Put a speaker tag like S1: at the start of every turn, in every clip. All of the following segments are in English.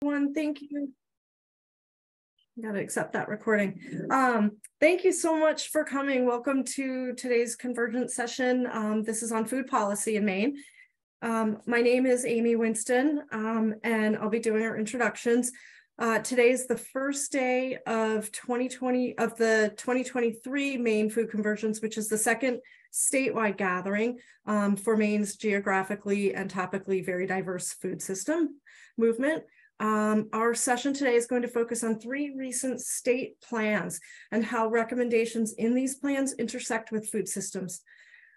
S1: Thank you. Got to accept that recording. Thank you so much for coming. Welcome to today's Convergence session. This is on food policy in Maine. My name is Amy Winston, and I'll be doing our introductions. Today is the first day of the 2023 Maine Food Convergence, which is the second statewide gathering for Maine's geographically and topically very diverse food system movement. Our session today is going to focus on 3 recent state plans and how recommendations in these plans intersect with food systems.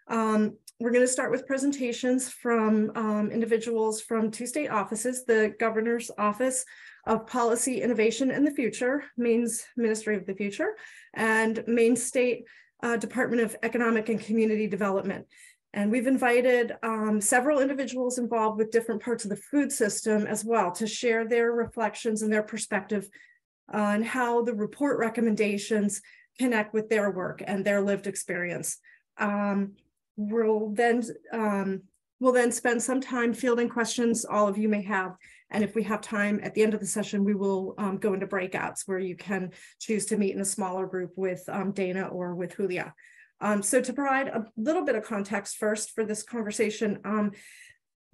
S1: We're going to start with presentations from individuals from 2 state offices, the Governor's Office of Policy, Innovation, and the Future, Maine's Ministry of the Future, and Maine State Department of Economic and Community Development. And we've invited several individuals involved with different parts of the food system as well to share their reflections and their perspective on how the report recommendations connect with their work and their lived experience. We'll then spend some time fielding questions all of you may have. And if we have time at the end of the session, we will go into breakouts where you can choose to meet in a smaller group with Dana or with Julia. So to provide a little bit of context first for this conversation,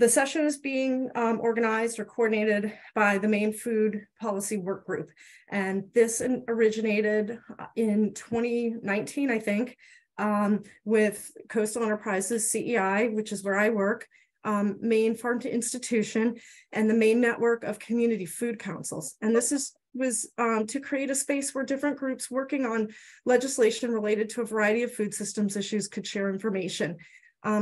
S1: the session is being organized or coordinated by the Maine Food Policy Work Group. And this originated in 2019, I think, with Coastal Enterprises, CEI, which is where I work, Maine Farm to Institution, and the Maine Network of Community Food Councils. And this was to create a space where different groups working on legislation related to a variety of food systems issues could share information.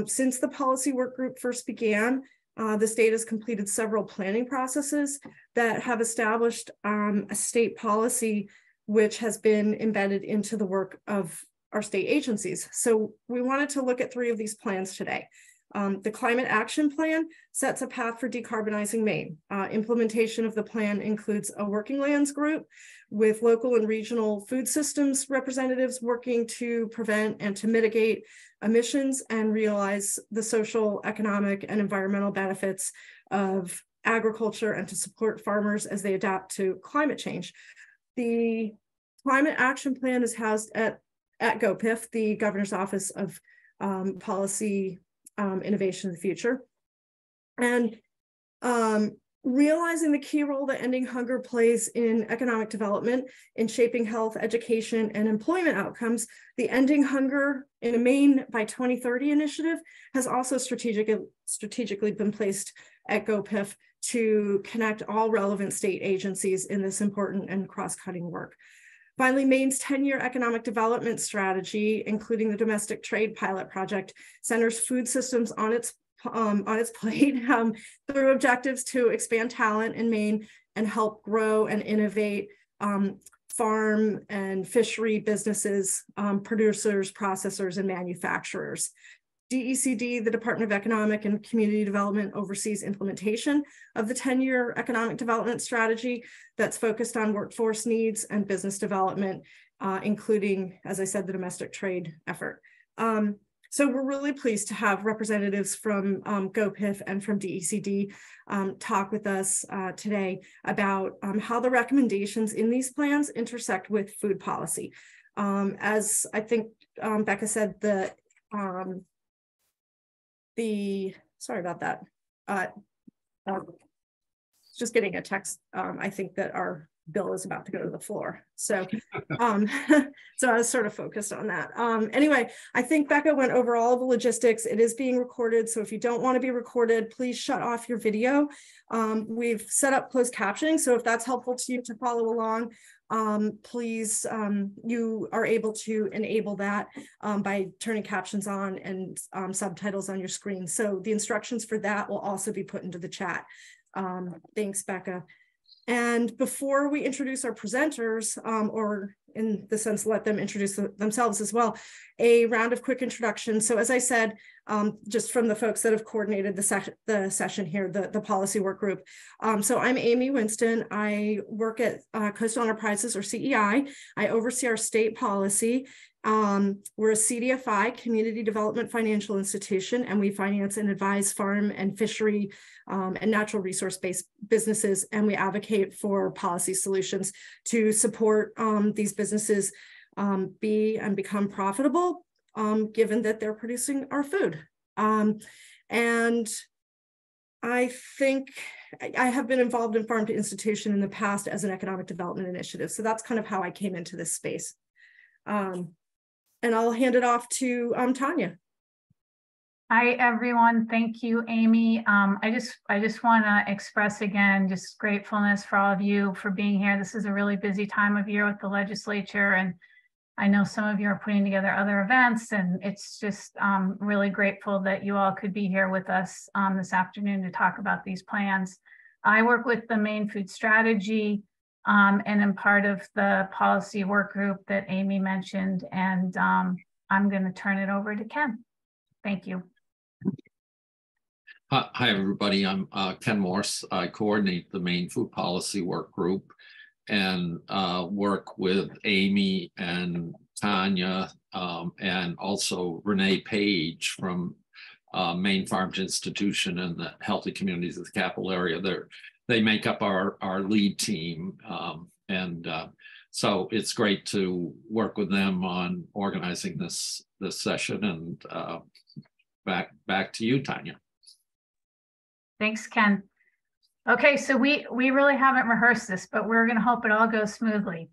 S1: Since the policy work group first began, the state has completed several planning processes that have established a state policy which has been embedded into the work of our state agencies. So we wanted to look at 3 of these plans today. The Climate Action Plan sets a path for decarbonizing Maine. Implementation of the plan includes a working lands group with local and regional food systems representatives working to prevent and to mitigate emissions and realize the social, economic, and environmental benefits of agriculture and to support farmers as they adapt to climate change. The Climate Action Plan is housed at GOPIF, the Governor's Office of Policy, Innovation in the Future. And realizing the key role that ending hunger plays in economic development, in shaping health, education, and employment outcomes, the Ending Hunger in Maine by 2030 initiative has also strategically been placed at GOPIF to connect all relevant state agencies in this important and cross-cutting work. Finally, Maine's 10-year economic development strategy, including the domestic trade pilot project, centers food systems on its plate through objectives to expand talent in Maine and help grow and innovate farm and fishery businesses, producers, processors, and manufacturers. DECD, the Department of Economic and Community Development, oversees implementation of the 10-year economic development strategy that's focused on workforce needs and business development, including, as I said, the domestic trade effort. So we're really pleased to have representatives from GOPIF and from DECD talk with us today about how the recommendations in these plans intersect with food policy. As I think Becca said, sorry about that. Just getting a text. I think that our bill is about to go to the floor. So, so I was sort of focused on that. Anyway, I think Becca went over all the logistics. It is being recorded. So if you don't want to be recorded, please shut off your video. We've set up closed captioning. So if that's helpful to you to follow along, please, you are able to enable that by turning captions on and subtitles on your screen. So the instructions for that will also be put into the chat. Thanks, Becca. And before we introduce our presenters, or in the sense, let them introduce themselves as well, a round of quick introductions. So as I said, just from the folks that have coordinated the session here, the policy work group. So I'm Amy Winston. I work at Coastal Enterprises, or CEI. I oversee our state policy, We're a CDFI, Community Development Financial Institution, and we finance and advise farm and fishery and natural resource-based businesses, and we advocate for policy solutions to support these businesses be and become profitable, given that they're producing our food. And I think I have been involved in Farm to Institution in the past as an economic development initiative. So that's kind of how I came into this space. And I'll hand it off to Tanya.
S2: Hi, everyone. Thank you, Amy. I just want to express again, just gratefulness for all of you for being here. This is a really busy time of year with the legislature, and I know some of you are putting together other events, and it's just really grateful that you all could be here with us this afternoon to talk about these plans. I work with the Maine Food Strategy and I'm part of the policy work group that Amy mentioned, and I'm going to turn it over to Ken. Thank you.
S3: Hi, everybody. I'm Ken Morse. I coordinate the Maine Food Policy Work Group and work with Amy and Tanya and also Renee Page from Maine Farm to Institution and the Healthy Communities of the Capital Area. They make up our lead team. So it's great to work with them on organizing this session. And back to you, Tanya.
S2: Thanks, Ken. Okay, so we really haven't rehearsed this, but we're going to hope it all goes smoothly.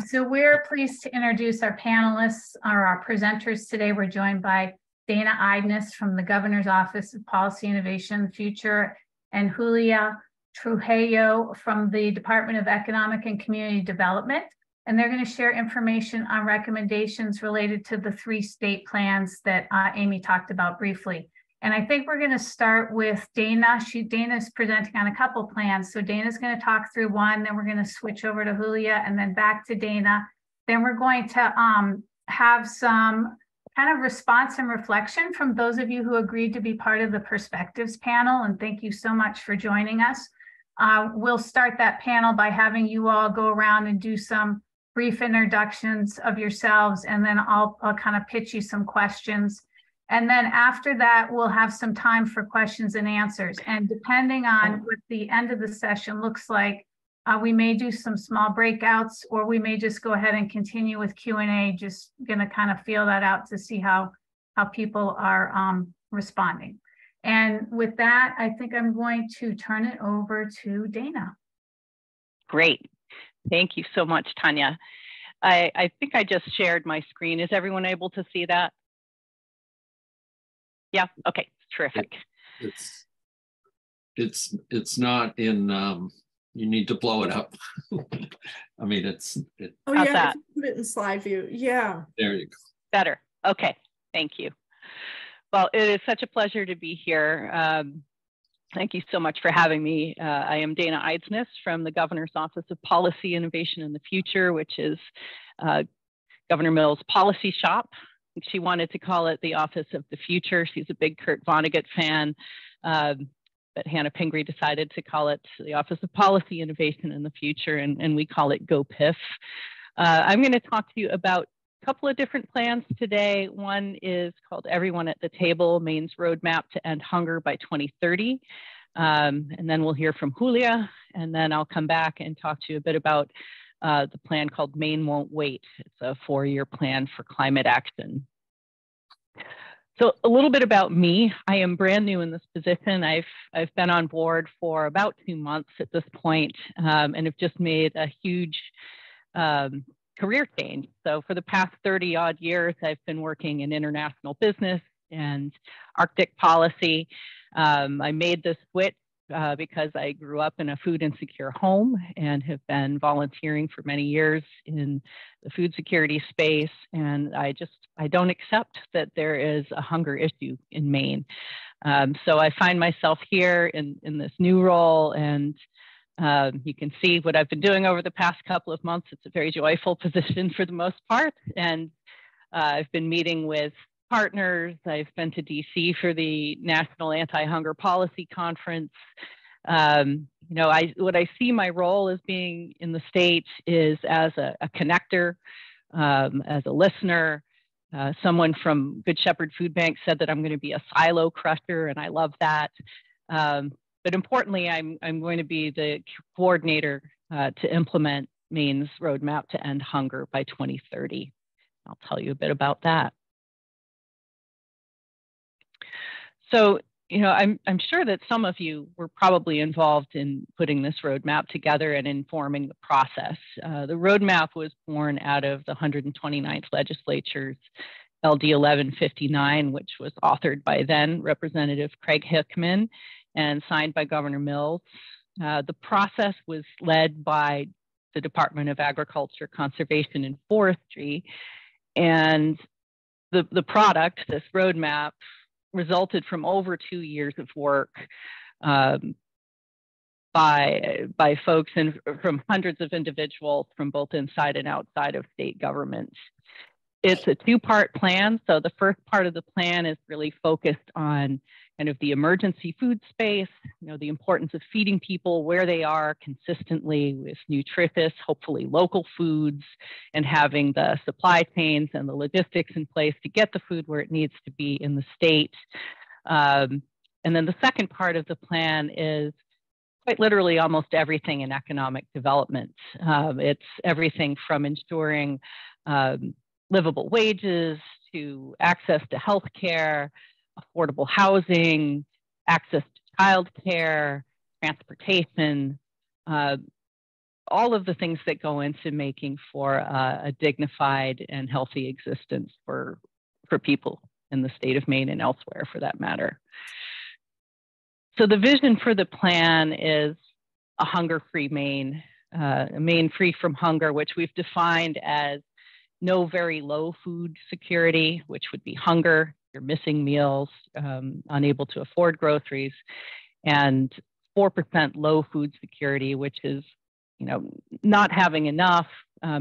S2: So we're pleased to introduce our panelists, or our presenters today. We're joined by Dana Idness from the Governor's Office of Policy Innovation and Future, and Julia Trujillo from the Department of Economic and Community Development. And they're going to share information on recommendations related to the 3 state plans that Amy talked about briefly. And I think we're going to start with Dana. Dana's presenting on a couple plans. So Dana's going to talk through one, then we're going to switch over to Julia and then back to Dana. Then we're going to have some kind of response and reflection from those of you who agreed to be part of the Perspectives panel. And thank you so much for joining us. We'll start that panel by having you all go around and do some brief introductions of yourselves, and then I'll kind of pitch you some questions. And then after that, we'll have some time for questions and answers. And depending on what the end of the session looks like, we may do some small breakouts, or we may just go ahead and continue with Q&A, just gonna kind of feel that out to see how people are responding. And with that, I think I'm going to turn it over to Dana.
S4: Great. Thank you so much, Tanya. I think I just shared my screen. Is everyone able to see that? Yeah, okay, terrific.
S3: It's not in, you need to blow it up. I mean,
S1: oh yeah, put it in slide view. Yeah.
S3: There you go.
S4: Better, okay, thank you. Well, it is such a pleasure to be here. Thank you so much for having me. I am Dana Idness from the Governor's Office of Policy Innovation and the Future, which is Governor Mills' policy shop. She wanted to call it the Office of the Future. She's a big Kurt Vonnegut fan, but Hannah Pingree decided to call it the Office of Policy Innovation and the Future, and we call it GoPIF. I'm going to talk to you about a couple of different plans today. One is called Everyone at the Table, Maine's Roadmap to End Hunger by 2030. And then we'll hear from Julia, and then I'll come back and talk to you a bit about the plan called Maine Won't Wait. It's a 4-year plan for climate action. So a little bit about me. I am brand new in this position. I've been on board for about 2 months at this point, and have just made a huge career change. So for the past 30 odd years, I've been working in international business and Arctic policy. I made this switch because I grew up in a food insecure home and have been volunteering for many years in the food security space. And I don't accept that there is a hunger issue in Maine. So I find myself here in this new role, and you can see what I've been doing over the past couple of months. It's a very joyful position for the most part. And I've been meeting with partners. I've been to DC for the National Anti-Hunger Policy Conference. What I see my role as being in the state is as a connector as a listener. Someone from Good Shepherd Food Bank said that I'm going to be a silo crusher, and I love that. But importantly, I'm going to be the coordinator to implement Maine's roadmap to end hunger by 2030. I'll tell you a bit about that. So, you know, I'm sure that some of you were probably involved in putting this roadmap together and informing the process. The roadmap was born out of the 129th legislature's LD 1159, which was authored by then Representative Craig Hickman and signed by Governor Mills. The process was led by the Department of Agriculture, Conservation, and Forestry, and the product, this roadmap, resulted from over 2 years of work by folks and from hundreds of individuals from both inside and outside of state governments. It's a two-part plan. So the first part of the plan is really focused on kind of the emergency food space, you know, the importance of feeding people where they are consistently with nutritious, hopefully local foods, and having the supply chains and the logistics in place to get the food where it needs to be in the state. And then the second part of the plan is quite literally almost everything in economic development. It's everything from ensuring livable wages to access to healthcare, affordable housing, access to childcare, transportation, all of the things that go into making for a dignified and healthy existence for people in the state of Maine and elsewhere for that matter. So the vision for the plan is a hunger-free Maine, a Maine free from hunger, which we've defined as no very low food security, which would be hunger, you're missing meals, unable to afford groceries, and 4% low food security, which is, you know, not having enough,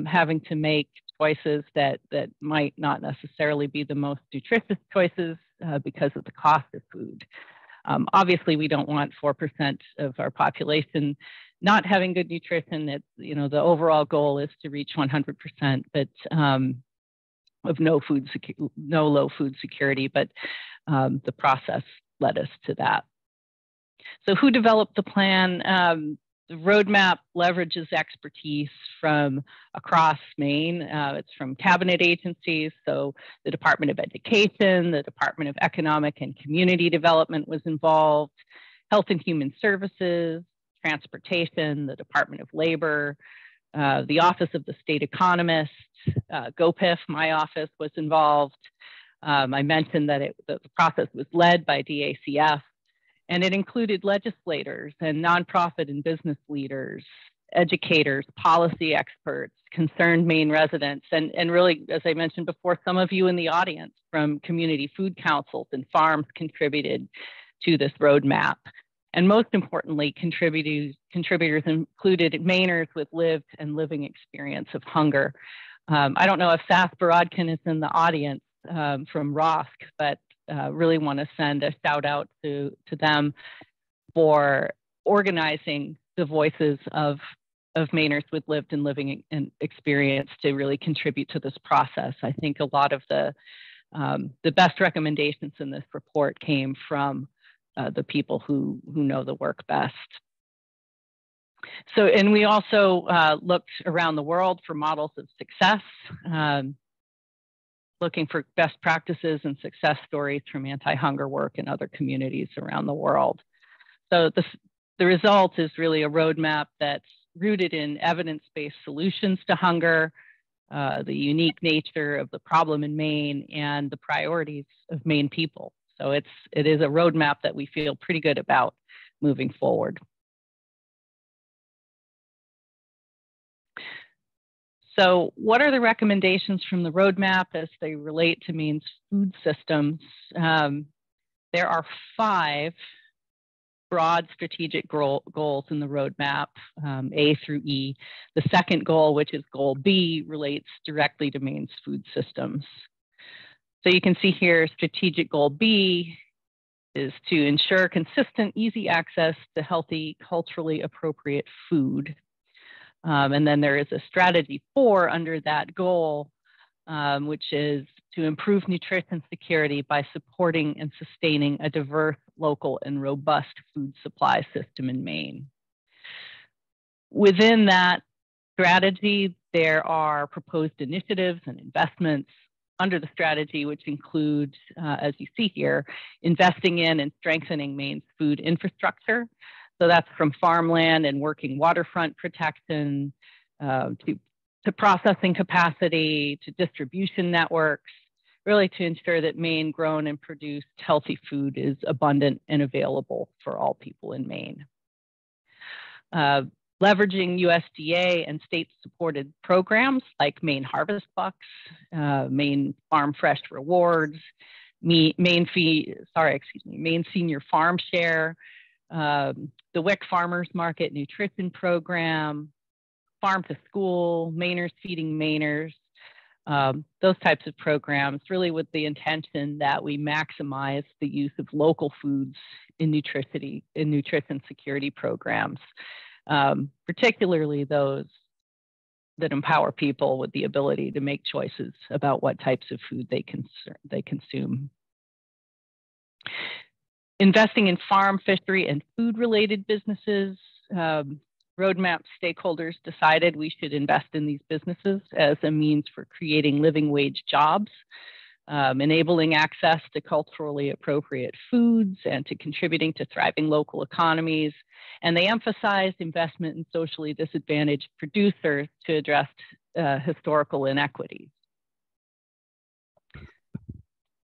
S4: having to make choices that might not necessarily be the most nutritious choices because of the cost of food. Obviously, we don't want 4% of our population not having good nutrition. It's, you know, the overall goal is to reach 100%, but of no low food security, but the process led us to that. So who developed the plan? The roadmap leverages expertise from across Maine. It's from cabinet agencies, so the Department of Education, the Department of Economic and Community Development was involved, Health and Human Services, Transportation, the Department of Labor, the Office of the State Economist, GOPIF, my office, was involved. I mentioned that the process was led by DACF, and it included legislators and nonprofit and business leaders, educators, policy experts, concerned Maine residents, and really, as I mentioned before, some of you in the audience from community food councils and farms contributed to this roadmap. And most importantly, contributors included Mainers with lived and living experience of hunger. I don't know if Sas Borodkin is in the audience from ROSC, but really want to send a shout out to them for organizing the voices of Mainers with lived and living experience to really contribute to this process. I think a lot of the best recommendations in this report came from the people who know the work best. So, and we also looked around the world for models of success, looking for best practices and success stories from anti-hunger work in other communities around the world. So the result is really a roadmap that's rooted in evidence-based solutions to hunger, the unique nature of the problem in Maine, and the priorities of Maine people. So it is a roadmap that we feel pretty good about moving forward. So what are the recommendations from the roadmap as they relate to Maine's food systems? There are 5 broad strategic goals in the roadmap, A through E. The second goal, which is goal B, relates directly to Maine's food systems. So you can see here, strategic goal B is to ensure consistent, easy access to healthy, culturally appropriate food. And then there is a strategy 4 under that goal, which is to improve nutrition security by supporting and sustaining a diverse, local, and robust food supply system in Maine. Within that strategy, there are proposed initiatives and investments under the strategy, which include, as you see here, investing in and strengthening Maine's food infrastructure. So that's from farmland and working waterfront protection to processing capacity, to distribution networks, really to ensure that Maine grown and produced healthy food is abundant and available for all people in Maine. Leveraging USDA and state-supported programs like Maine Harvest Bucks, Maine Farm Fresh Rewards, Maine Senior Farm Share, the WIC Farmers Market Nutrition Program, Farm to School, Mainers Feeding Mainers, those types of programs, really with the intention that we maximize the use of local foods in nutrition security programs. Particularly those that empower people with the ability to make choices about what types of food they consume. Investing in farm, fishery, and food-related businesses. Roadmap stakeholders decided we should invest in these businesses as a means for creating living wage jobs, enabling access to culturally appropriate foods, and to contributing to thriving local economies. And they emphasized investment in socially disadvantaged producers to address historical inequities.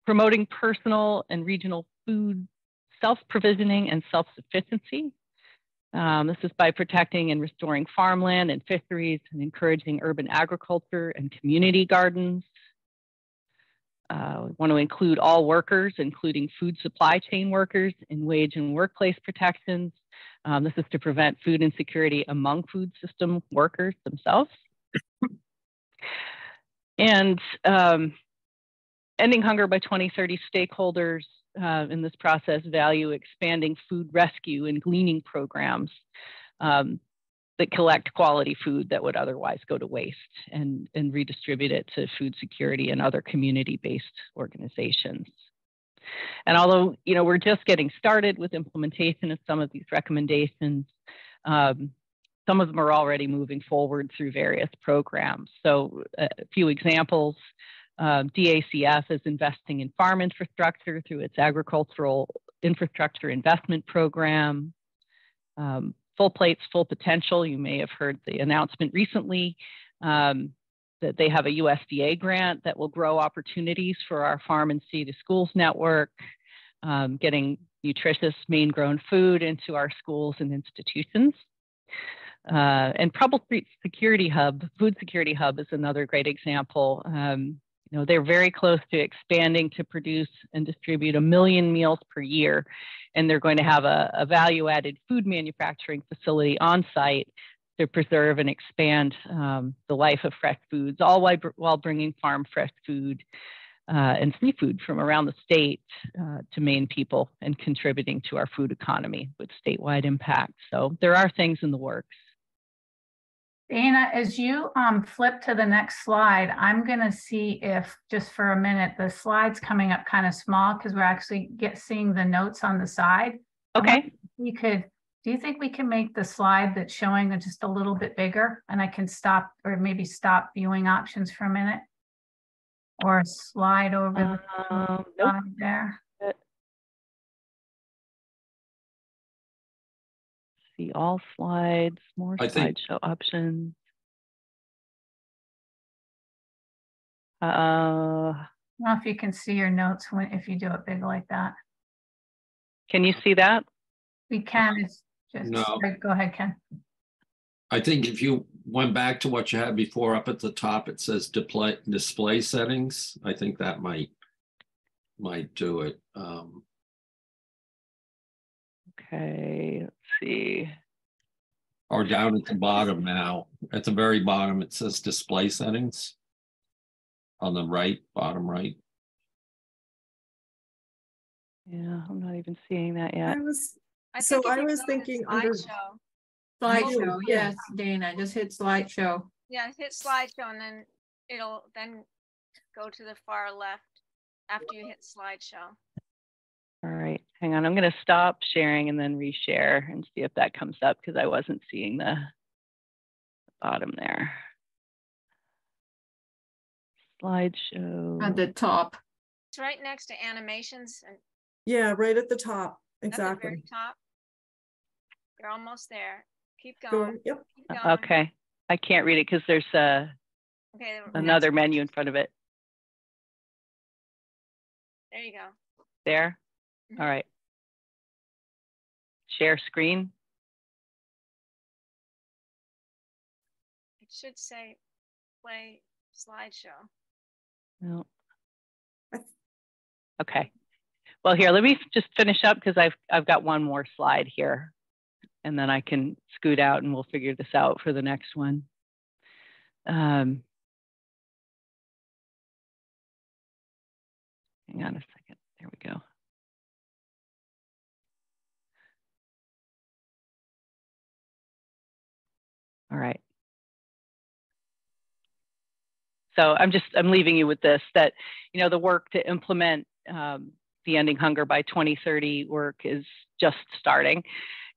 S4: Promoting personal and regional food self-provisioning and self-sufficiency. This is by protecting and restoring farmland and fisheries and encouraging urban agriculture and community gardens. We want to include all workers, including food supply chain workers, in wage and workplace protections. This is to prevent food insecurity among food system workers themselves. And ending hunger by 2030 stakeholders in this process value expanding food rescue and gleaning programs that collect quality food that would otherwise go to waste and redistribute it to food security and other community-based organizations. And although, you know, we're just getting started with implementation of some of these recommendations, some of them are already moving forward through various programs. So a few examples, DACF is investing in farm infrastructure through its agricultural infrastructure investment program. Full Plates, Full Potential, you may have heard the announcement recently that they have a USDA grant that will grow opportunities for our Farm and Sea to Schools network, getting nutritious Maine-grown food into our schools and institutions. And Trouble Street Security Hub, Food Security Hub is another great example. You know, they're very close to expanding to produce and distribute 1 million meals per year. And they're going to have a value-added food manufacturing facility on site to preserve and expand the life of fresh foods, all while bringing farm fresh food and seafood from around the state to Maine people and contributing to our food economy with statewide impact. So there are things in the works.
S2: Dana, as you flip to the next slide, I'm going to see if, just for a minute, the slide's coming up kind of small because we're actually seeing the notes on the side.
S4: Okay.
S2: Do you think we can make the slide that's showing just a little bit bigger, and I can stop, or maybe stop viewing options for a minute? Or slide over the slide there?
S4: See all slides, more slideshow options.
S2: I don't know if you can see your notes if you do it big like that.
S4: Can you see that?
S2: We can. It's just
S3: no.
S2: Sorry, go ahead, Ken.
S3: I think if you went back to what you had before, up at the top, it says display settings. I think that might do it.
S4: Okay, let's see.
S3: Or down at the bottom now. At the very bottom, it says display settings. On the right, bottom right.
S4: Yeah, I'm not even seeing that yet.
S1: I was thinking under
S5: slideshow. Yes, Dana, just hit slideshow.
S6: Yeah, hit slideshow and then it'll
S5: go to the far left after you hit slideshow.
S4: All right, hang on. I'm going to stop sharing and then reshare and see if that comes up because I wasn't seeing the bottom there. Slideshow.
S6: At the top.
S5: It's right next to animations and
S1: Yeah, right at the top.
S5: at the
S1: Exactly.
S5: very top. You're almost there. Keep
S1: Go,
S5: going.
S1: yep.
S5: Keep going.
S4: Okay, I can't read it because there's
S5: Okay.
S4: another menu in front of it.
S5: There you go.
S4: There.
S5: Mhm.
S4: All right. Share screen.
S5: It should say play slideshow.
S4: No. Okay. Well, here, let me just finish up because I've got one more slide here, and then I can scoot out and we'll figure this out for the next one. Hang on a second. There we go. All right. So I'm leaving you with this, that, you know, the work to implement the Ending Hunger by 2030 work is just starting.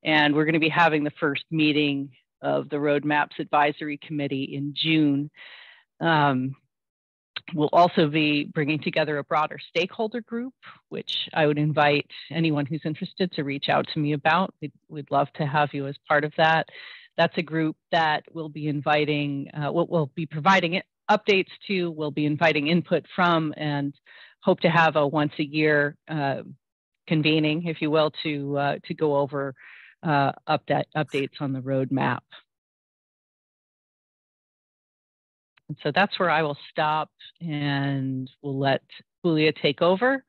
S4: And we're going to be having the first meeting of the Roadmaps Advisory Committee in June. We'll also be bringing together a broader stakeholder group, which I would invite anyone who's interested to reach out to me about. We'd love to have you as part of that. That's a group that will be inviting, we'll be providing updates to, we'll be inviting input from, and hope to have a once a year convening, if you will, to go over updates on the roadmap. And so that's where I will stop, and we'll let Julia take over.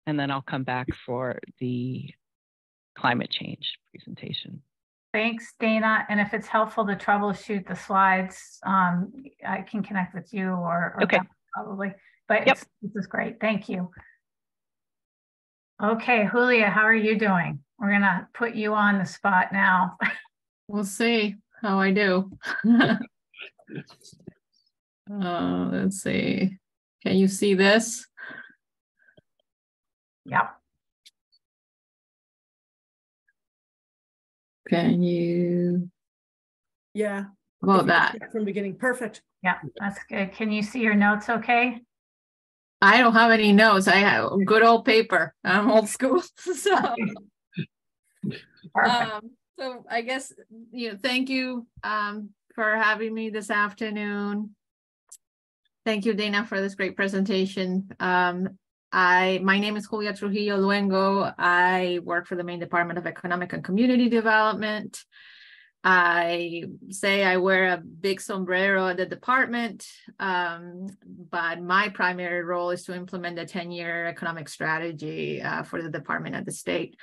S4: And then I'll come back for the climate change presentation.
S2: Thanks, Dana. And if it's helpful to troubleshoot the slides, I can connect with you or
S4: okay,
S2: probably. But
S4: yep.
S2: This is great. Thank you. Okay, Julia, how are you doing? We're going to put you on the spot now.
S6: We'll see how I do. Let's see. Can you see this?
S2: Yep.
S6: Can you?
S1: Yeah.
S6: About that.
S1: From beginning. Perfect.
S2: Yeah, that's good. Can you see your notes okay?
S6: I don't have any notes. I have good old paper. I'm old school. So, so I guess, thank you for having me this afternoon. Thank you, Dana, for this great presentation. My name is Julia Trujillo Luengo. I work for the Maine Department of Economic and Community Development. I say I wear a big sombrero at the department, but my primary role is to implement the 10-year economic strategy for the department at the state.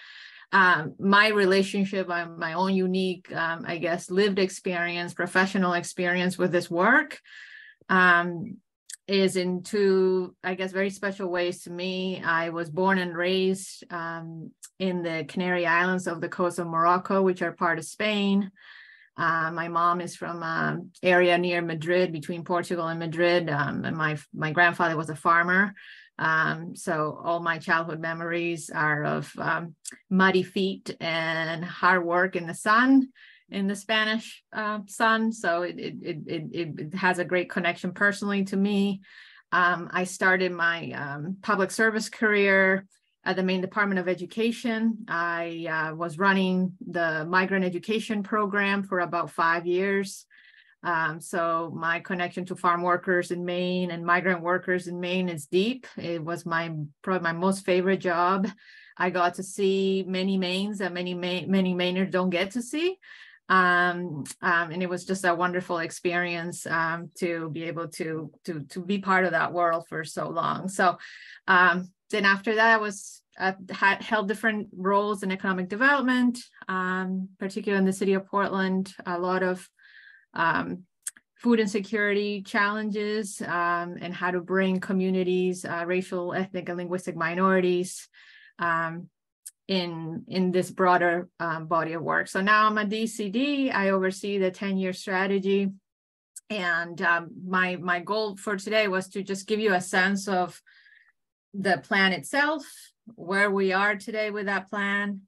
S6: My relationship, my own unique, I guess, lived experience, professional experience with this work is in two, I guess, very special ways to me. I was born and raised in the Canary Islands of the coast of Morocco, which are part of Spain. My mom is from an area near Madrid, between Portugal and Madrid, and my grandfather was a farmer. So all my childhood memories are of muddy feet and hard work in the sun, in the Spanish sun. So it has a great connection personally to me. I started my public service career at the Maine Department of Education. I was running the migrant education program for about 5 years. So my connection to farm workers in Maine and migrant workers in Maine is deep. It was probably my most favorite job. I got to see many Maines that many Mainers don't get to see. And it was just a wonderful experience to be able to be part of that world for so long. So then after that, I held different roles in economic development, particularly in the city of Portland, a lot of food insecurity challenges and how to bring communities, racial, ethnic, and linguistic minorities in this broader body of work. So now I'm a DCD. I oversee the 10-year strategy And my goal for today was to just give you a sense of the plan itself, where we are today with that plan,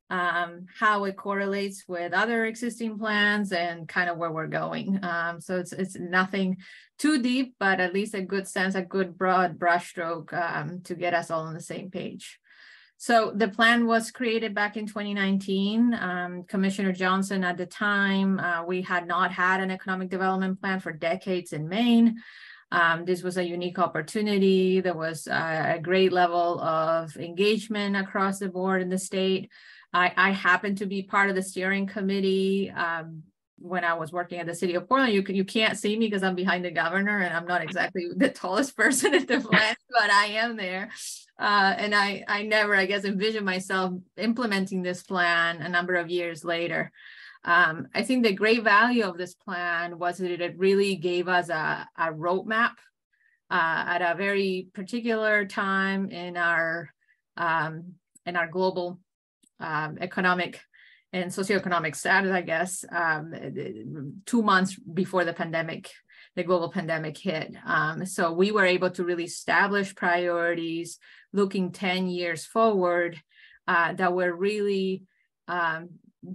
S6: how it correlates with other existing plans, and kind of where we're going. So it's nothing too deep, but at least a good sense, a good broad brushstroke to get us all on the same page. So the plan was created back in 2019. Commissioner Johnson at the time, we had not had an economic development plan for decades in Maine. This was a unique opportunity. There was a great level of engagement across the board in the state. I happened to be part of the steering committee when I was working at the city of Portland. You can't see me because I'm behind the governor and I'm not exactly the tallest person at the plant, but I am there. And I never, I guess, envisioned myself implementing this plan a number of years later. I think the great value of this plan was that it really gave us a roadmap at a very particular time in our global economic and socioeconomic status, I guess, 2 months before the global pandemic hit. So we were able to really establish priorities looking 10 years forward that were really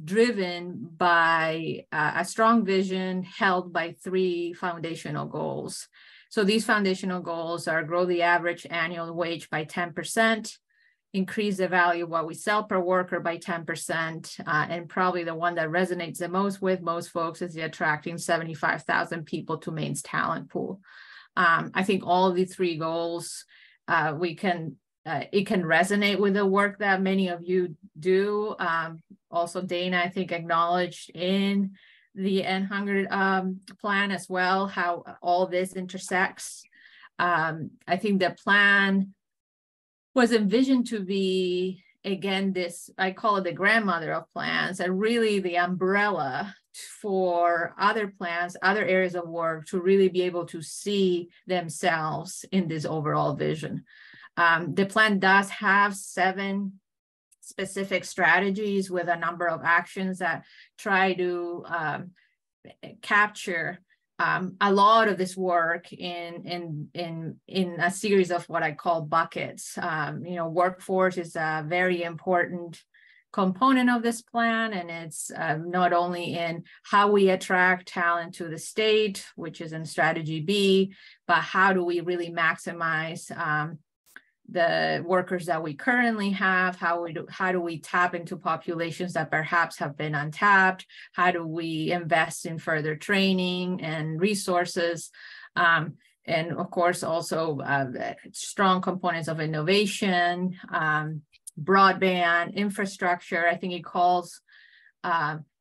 S6: driven by a strong vision held by 3 foundational goals. So these foundational goals are grow the average annual wage by 10%, increase the value of what we sell per worker by 10%, and probably the one that resonates the most with most folks is the attracting 75,000 people to Maine's talent pool. I think all of the 3 goals, it can resonate with the work that many of you do. Also, Dana, I think, acknowledged in the End Hunger plan as well, how all this intersects. I think the plan was envisioned to be, again, this, I call it the grandmother of plans, and really the umbrella for other plans, other areas of work to really be able to see themselves in this overall vision. The plan does have 7 specific strategies with a number of actions that try to capture a lot of this work in a series of what I call buckets. Workforce is a very important component of this plan, and it's not only in how we attract talent to the state, which is in strategy B, but how do we really maximize the workers that we currently have, how do we tap into populations that perhaps have been untapped, how do we invest in further training and resources, and of course also strong components of innovation, broadband, infrastructure. I think it calls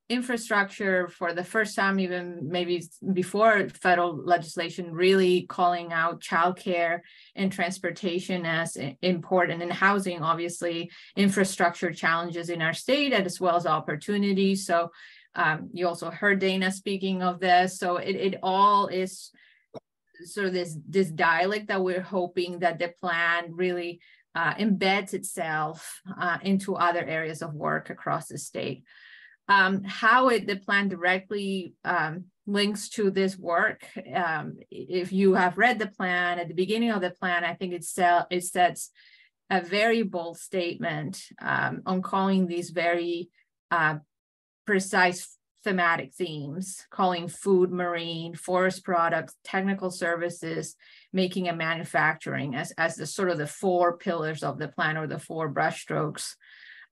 S6: infrastructure for the first time, even maybe before federal legislation, really calling out childcare and transportation as important, and housing, obviously, infrastructure challenges in our state as well as opportunities. So you also heard Dana speaking of this. So it all is sort of this dialect that we're hoping that the plan really embeds itself into other areas of work across the state. How the plan directly links to this work. If you have read the plan, at the beginning of the plan, I think it sets a very bold statement on calling these very precise thematic themes, calling food, marine, forest products, technical services, making and manufacturing as the sort of the 4 pillars of the plan, or the 4 brushstrokes.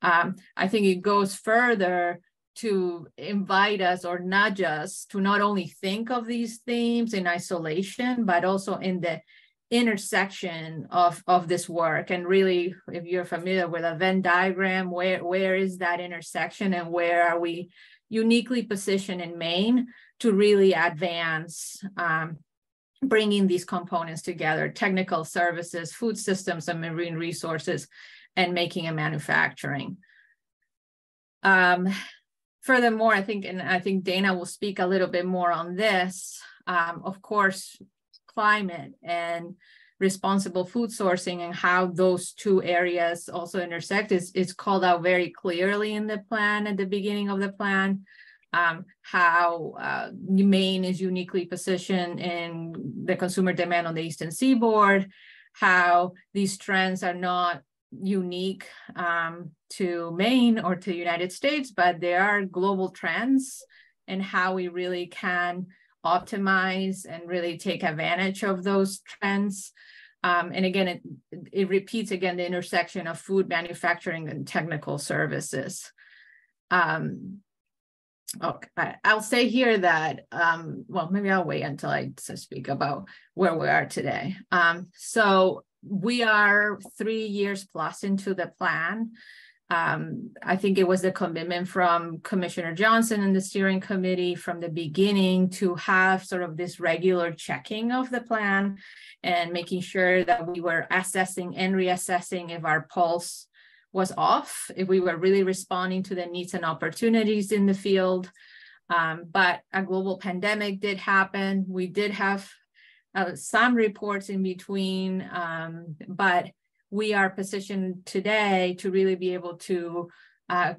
S6: I think it goes further to invite us or nudge us to not only think of these themes in isolation, but also in the intersection of this work. And really, if you're familiar with a Venn diagram, where is that intersection, and where are we uniquely positioned in Maine to really advance bringing these components together: technical services, food systems, and marine resources, and making and manufacturing. Furthermore, I think Dana will speak a little bit more on this. Of course, climate and responsible food sourcing and how those 2 areas also intersect is called out very clearly in the plan at the beginning of the plan. how Maine is uniquely positioned in the consumer demand on the Eastern Seaboard, how these trends are not unique to Maine or to the United States, but they are global trends, and how we really can optimize and really take advantage of those trends. And again, it repeats again the intersection of food manufacturing and technical services. Okay, I'll say here that, well, maybe I'll wait until I speak about where we are today. So we are 3 years plus into the plan. I think it was the commitment from Commissioner Johnson and the steering committee from the beginning to have sort of this regular checking of the plan and making sure that we were assessing and reassessing if our pulse was off, if we were really responding to the needs and opportunities in the field. But a global pandemic did happen. We did have some reports in between, but we are positioned today to really be able to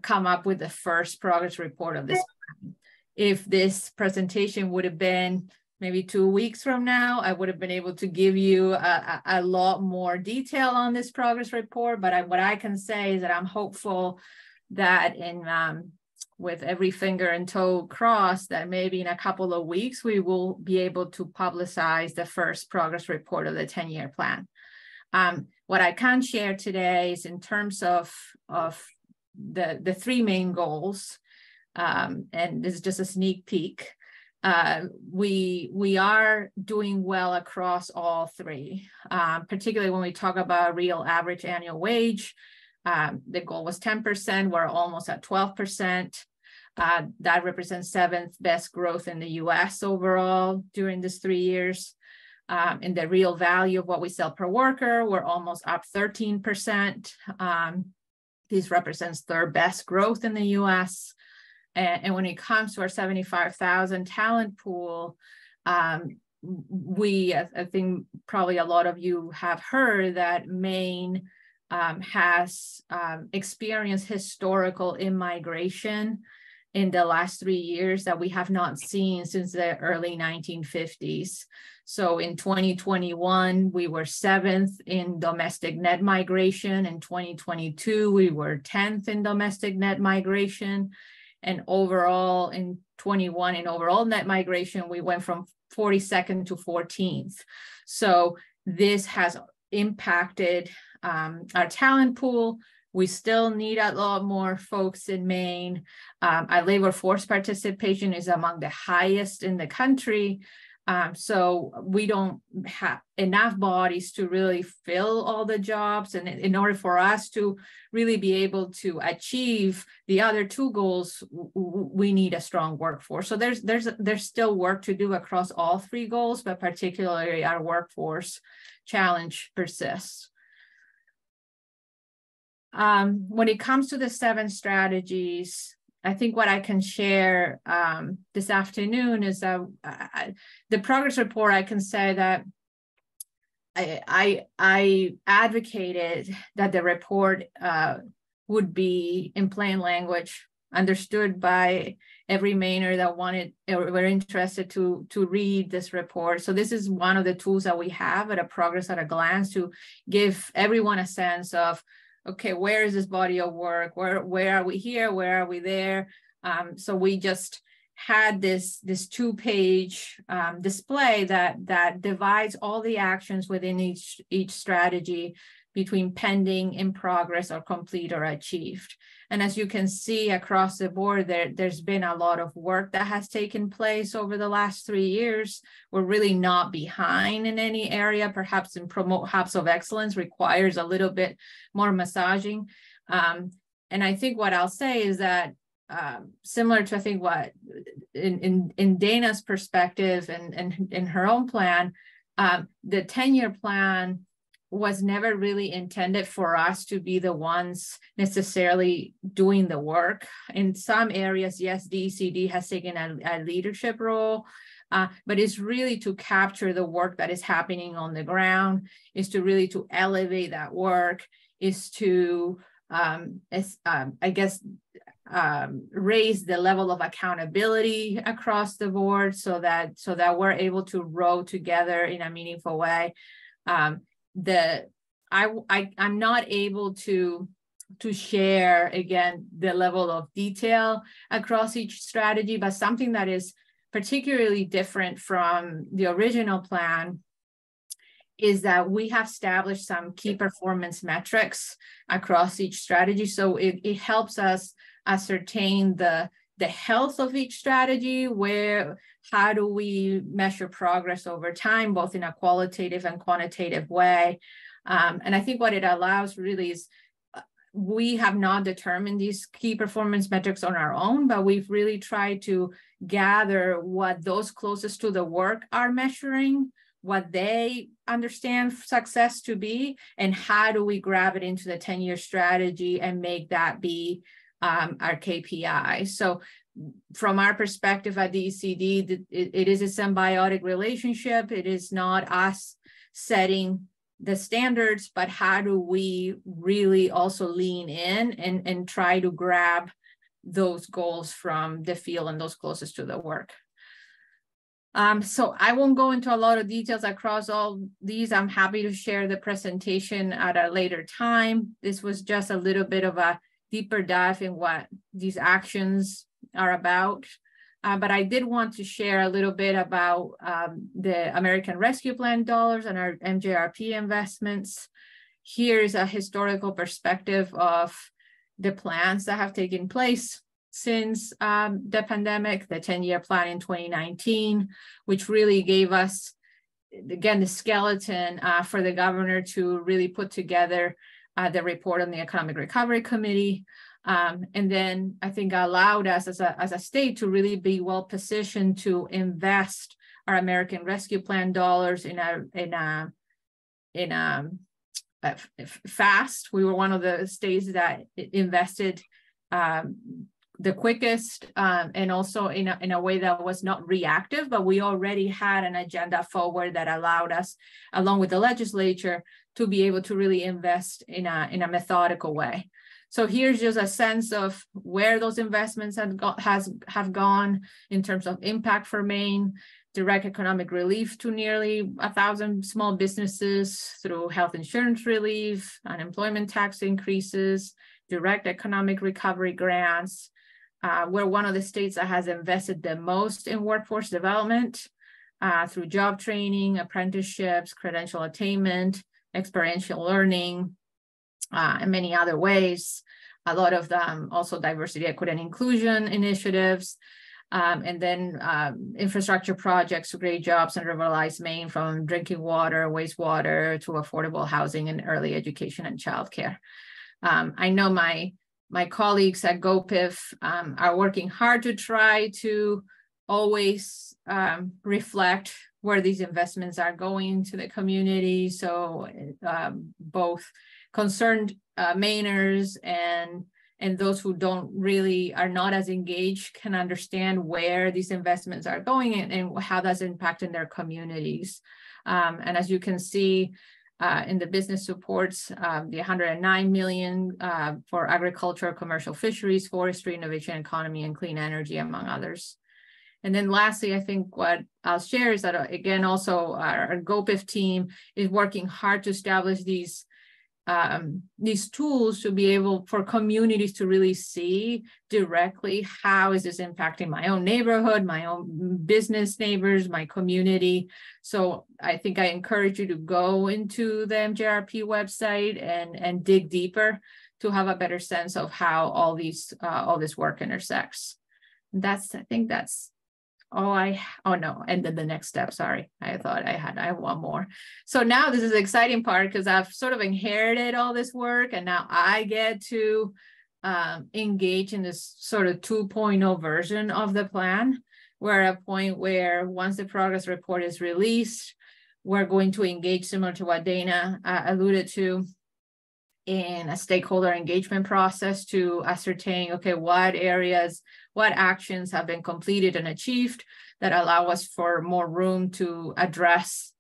S6: come up with the first progress report of this plan. If this presentation would have been maybe 2 weeks from now, I would have been able to give you a lot more detail on this progress report. But what I can say is that I'm hopeful that with every finger and toe crossed, that maybe in a couple of weeks, we will be able to publicize the first progress report of the 10-year plan. What I can share today is in terms of the 3 main goals, and this is just a sneak peek. We are doing well across all 3, particularly when we talk about real average annual wage. The goal was 10%, we're almost at 12%. That represents 7th best growth in the US overall during this 3 years. In the real value of what we sell per worker, we're almost up 13%. This represents 3rd best growth in the US. And when it comes to our 75,000 talent pool, I think probably a lot of you have heard that Maine has experienced historical immigration in the last 3 years that we have not seen since the early 1950s. So in 2021, we were 7th in domestic net migration. In 2022, we were 10th in domestic net migration. And overall in 21, in overall net migration, we went from 42nd to 14th. So this has impacted our talent pool. We still need a lot more folks in Maine. Our labor force participation is among the highest in the country. So we don't have enough bodies to really fill all the jobs. And in order for us to really be able to achieve the other 2 goals, we need a strong workforce. So there's still work to do across all 3 goals, but particularly our workforce challenge persists. When it comes to the 7 strategies, I think what I can share this afternoon is that the progress report, I can say that I advocated that the report would be in plain language, understood by every Mainer that wanted or were interested to read this report. So this is one of the tools that we have at a Progress at a Glance to give everyone a sense of, okay, where is this body of work? Where are we here? Where are we there? So we just had this 2-page display that divides all the actions within each strategy between pending, in progress, or complete or achieved. And as you can see across the board, there's been a lot of work that has taken place over the last 3 years. We're really not behind in any area. Perhaps in promote hubs of excellence requires a little bit more massaging. And I think what I'll say is that similar to, I think, what in Dana's perspective and in her own plan, the 10-year plan was never really intended for us to be the ones necessarily doing the work. In some areas, yes, DCD has taken a leadership role, but it's really to capture the work that is happening on the ground, is to really to elevate that work, is to, I guess, raise the level of accountability across the board so that we're able to row together in a meaningful way. I'm not able to share again the level of detail across each strategy, but something that is particularly different from the original plan is that we have established some key performance metrics across each strategy. So it helps us ascertain the health of each strategy, how do we measure progress over time, both in a qualitative and quantitative way. And I think what it allows really is we have not determined these key performance metrics on our own, but we've really tried to gather what those closest to the work are measuring, what they understand success to be, and how do we grab it into the 10-year strategy and make that be our KPI. So from our perspective at the ECD, it is a symbiotic relationship. It is not us setting the standards, but how do we really also lean in and try to grab those goals from the field and those closest to the work. So I won't go into a lot of details across all these. I'm happy to share the presentation at a later time. This was just a little bit of a deeper dive in what these actions are about. But I did want to share a little bit about the American Rescue Plan dollars and our MJRP investments. Here's a historical perspective of the plans that have taken place since the pandemic, the 10-year plan in 2019, which really gave us, again, the skeleton for the governor to really put together the report on the Economic Recovery Committee. And then I think allowed us as a state to really be well positioned to invest our American Rescue Plan dollars in a fast. We were one of the states that invested the quickest and also in a way that was not reactive, but we already had an agenda forward that allowed us, along with the legislature, to be able to really invest in a methodical way. So here's just a sense of where those investments have gone in terms of impact for Maine, direct economic relief to nearly 1,000 small businesses through health insurance relief, unemployment tax increases, direct economic recovery grants. We're one of the states that has invested the most in workforce development through job training, apprenticeships, credential attainment, experiential learning, and many other ways. A lot of them also diversity, equity, and inclusion initiatives. And then infrastructure projects to create jobs and revitalize Maine, from drinking water, wastewater, to affordable housing and early education and childcare. I know my colleagues at GoPIF are working hard to try to always reflect where these investments are going to the community. So both concerned Mainers and those who are not as engaged can understand where these investments are going and how that's impacting their communities. And as you can see in the business supports, the $109 million for agriculture, commercial fisheries, forestry, innovation economy, and clean energy, among others. And then lastly, I think what I'll share is that, again, also our GoPIF team is working hard to establish these tools to be able for communities to really see directly how is this impacting my own neighborhood, my own business neighbors, my community. So I think I encourage you to go into the MJRP website and dig deeper to have a better sense of how all this work intersects. I think that's and then the next step, sorry, I thought I have one more. So now this is the exciting part, because I've sort of inherited all this work, and now I get to engage in this sort of 2.0 version of the plan. We're at a point where once the progress report is released, we're going to engage, similar to what Dana alluded to, in a stakeholder engagement process to ascertain, okay, what actions have been completed and achieved that allow us for more room to address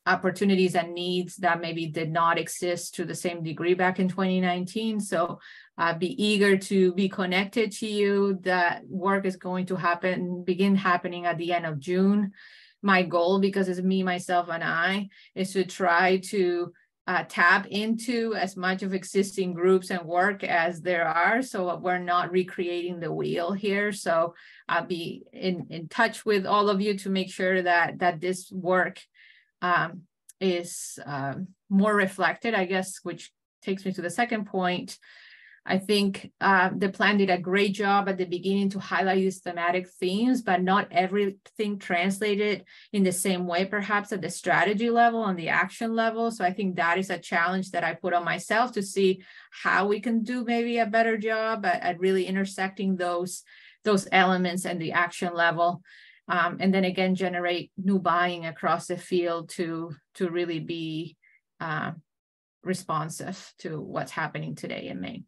S6: opportunities and needs that maybe did not exist to the same degree back in 2019. So be eager to be connected to you. That work is going to begin happening at the end of June. My goal, because it's me, myself, and I, is to try to tap into as much of existing groups and work as there are, so we're not recreating the wheel here. So I'll be in touch with all of you to make sure that this work is more reflected, I guess, which takes me to the second point. I think the plan did a great job at the beginning to highlight these thematic themes, but not everything translated in the same way, perhaps at the strategy level, on the action level. So I think that is a challenge that I put on myself to see how we can do maybe a better job at really intersecting those elements and the action level. And then again, generate new buying across the field to really be responsive to what's happening today in Maine.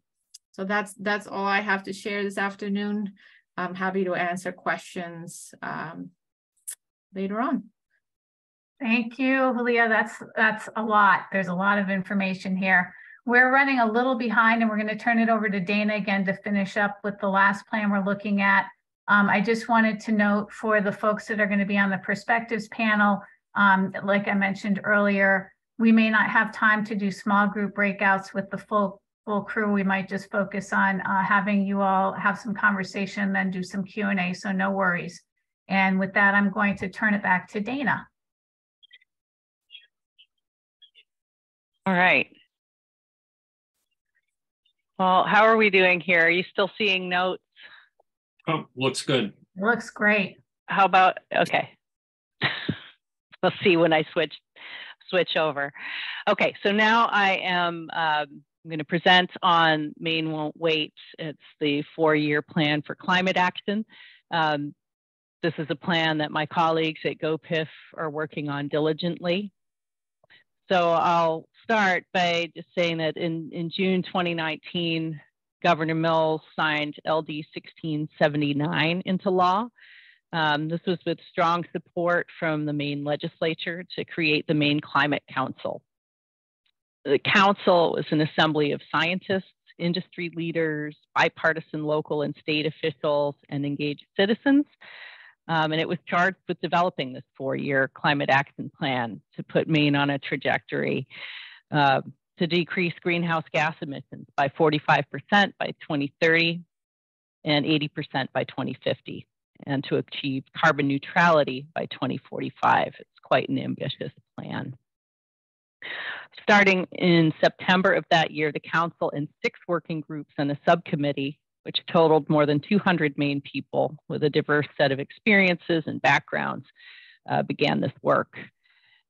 S6: So that's all I have to share this afternoon. I'm happy to answer questions later on.
S2: Thank you, Julia. That's a lot. There's a lot of information here. We're running a little behind, and we're going to turn it over to Dana again to finish up with the last plan we're looking at. I just wanted to note for the folks that are going to be on the perspectives panel, like I mentioned earlier, we may not have time to do small group breakouts with the full crew. We might just focus on having you all have some conversation, then do some Q&A, so no worries. And with that, I'm going to turn it back to Dana.
S4: All right. Well, how are we doing here? Are you still seeing notes?
S3: Oh, looks good.
S2: Looks great.
S4: How about, okay. Let's see when I switch over. Okay, so now I am I'm going to present on Maine Won't Wait. It's the 4-year plan for climate action. This is a plan that my colleagues at GoPIF are working on diligently. So I'll start by just saying that in June 2019, Governor Mills signed LD 1679 into law. This was with strong support from the Maine legislature to create the Maine Climate Council. The council was an assembly of scientists, industry leaders, bipartisan local and state officials, and engaged citizens. And it was charged with developing this 4-year climate action plan to put Maine on a trajectory to decrease greenhouse gas emissions by 45% by 2030 and 80% by 2050, and to achieve carbon neutrality by 2045. It's quite an ambitious plan. Starting in September of that year, the council and 6 working groups and a subcommittee, which totaled more than 200 Maine people with a diverse set of experiences and backgrounds, began this work.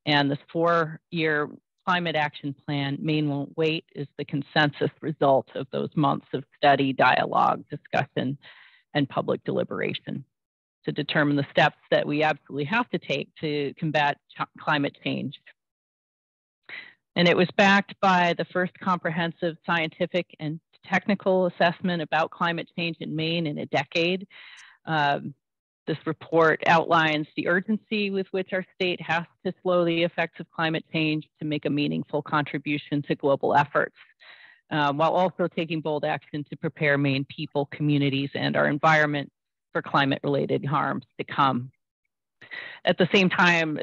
S4: And this 4-year climate action plan, Maine Won't Wait, is the consensus result of those months of study, dialogue, discussion, and public deliberation to determine the steps that we absolutely have to take to combat climate change. And it was backed by the first comprehensive scientific and technical assessment about climate change in Maine in a decade. This report outlines the urgency with which our state has to slow the effects of climate change to make a meaningful contribution to global efforts, while also taking bold action to prepare Maine people, communities, and our environment for climate-related harms to come. At the same time,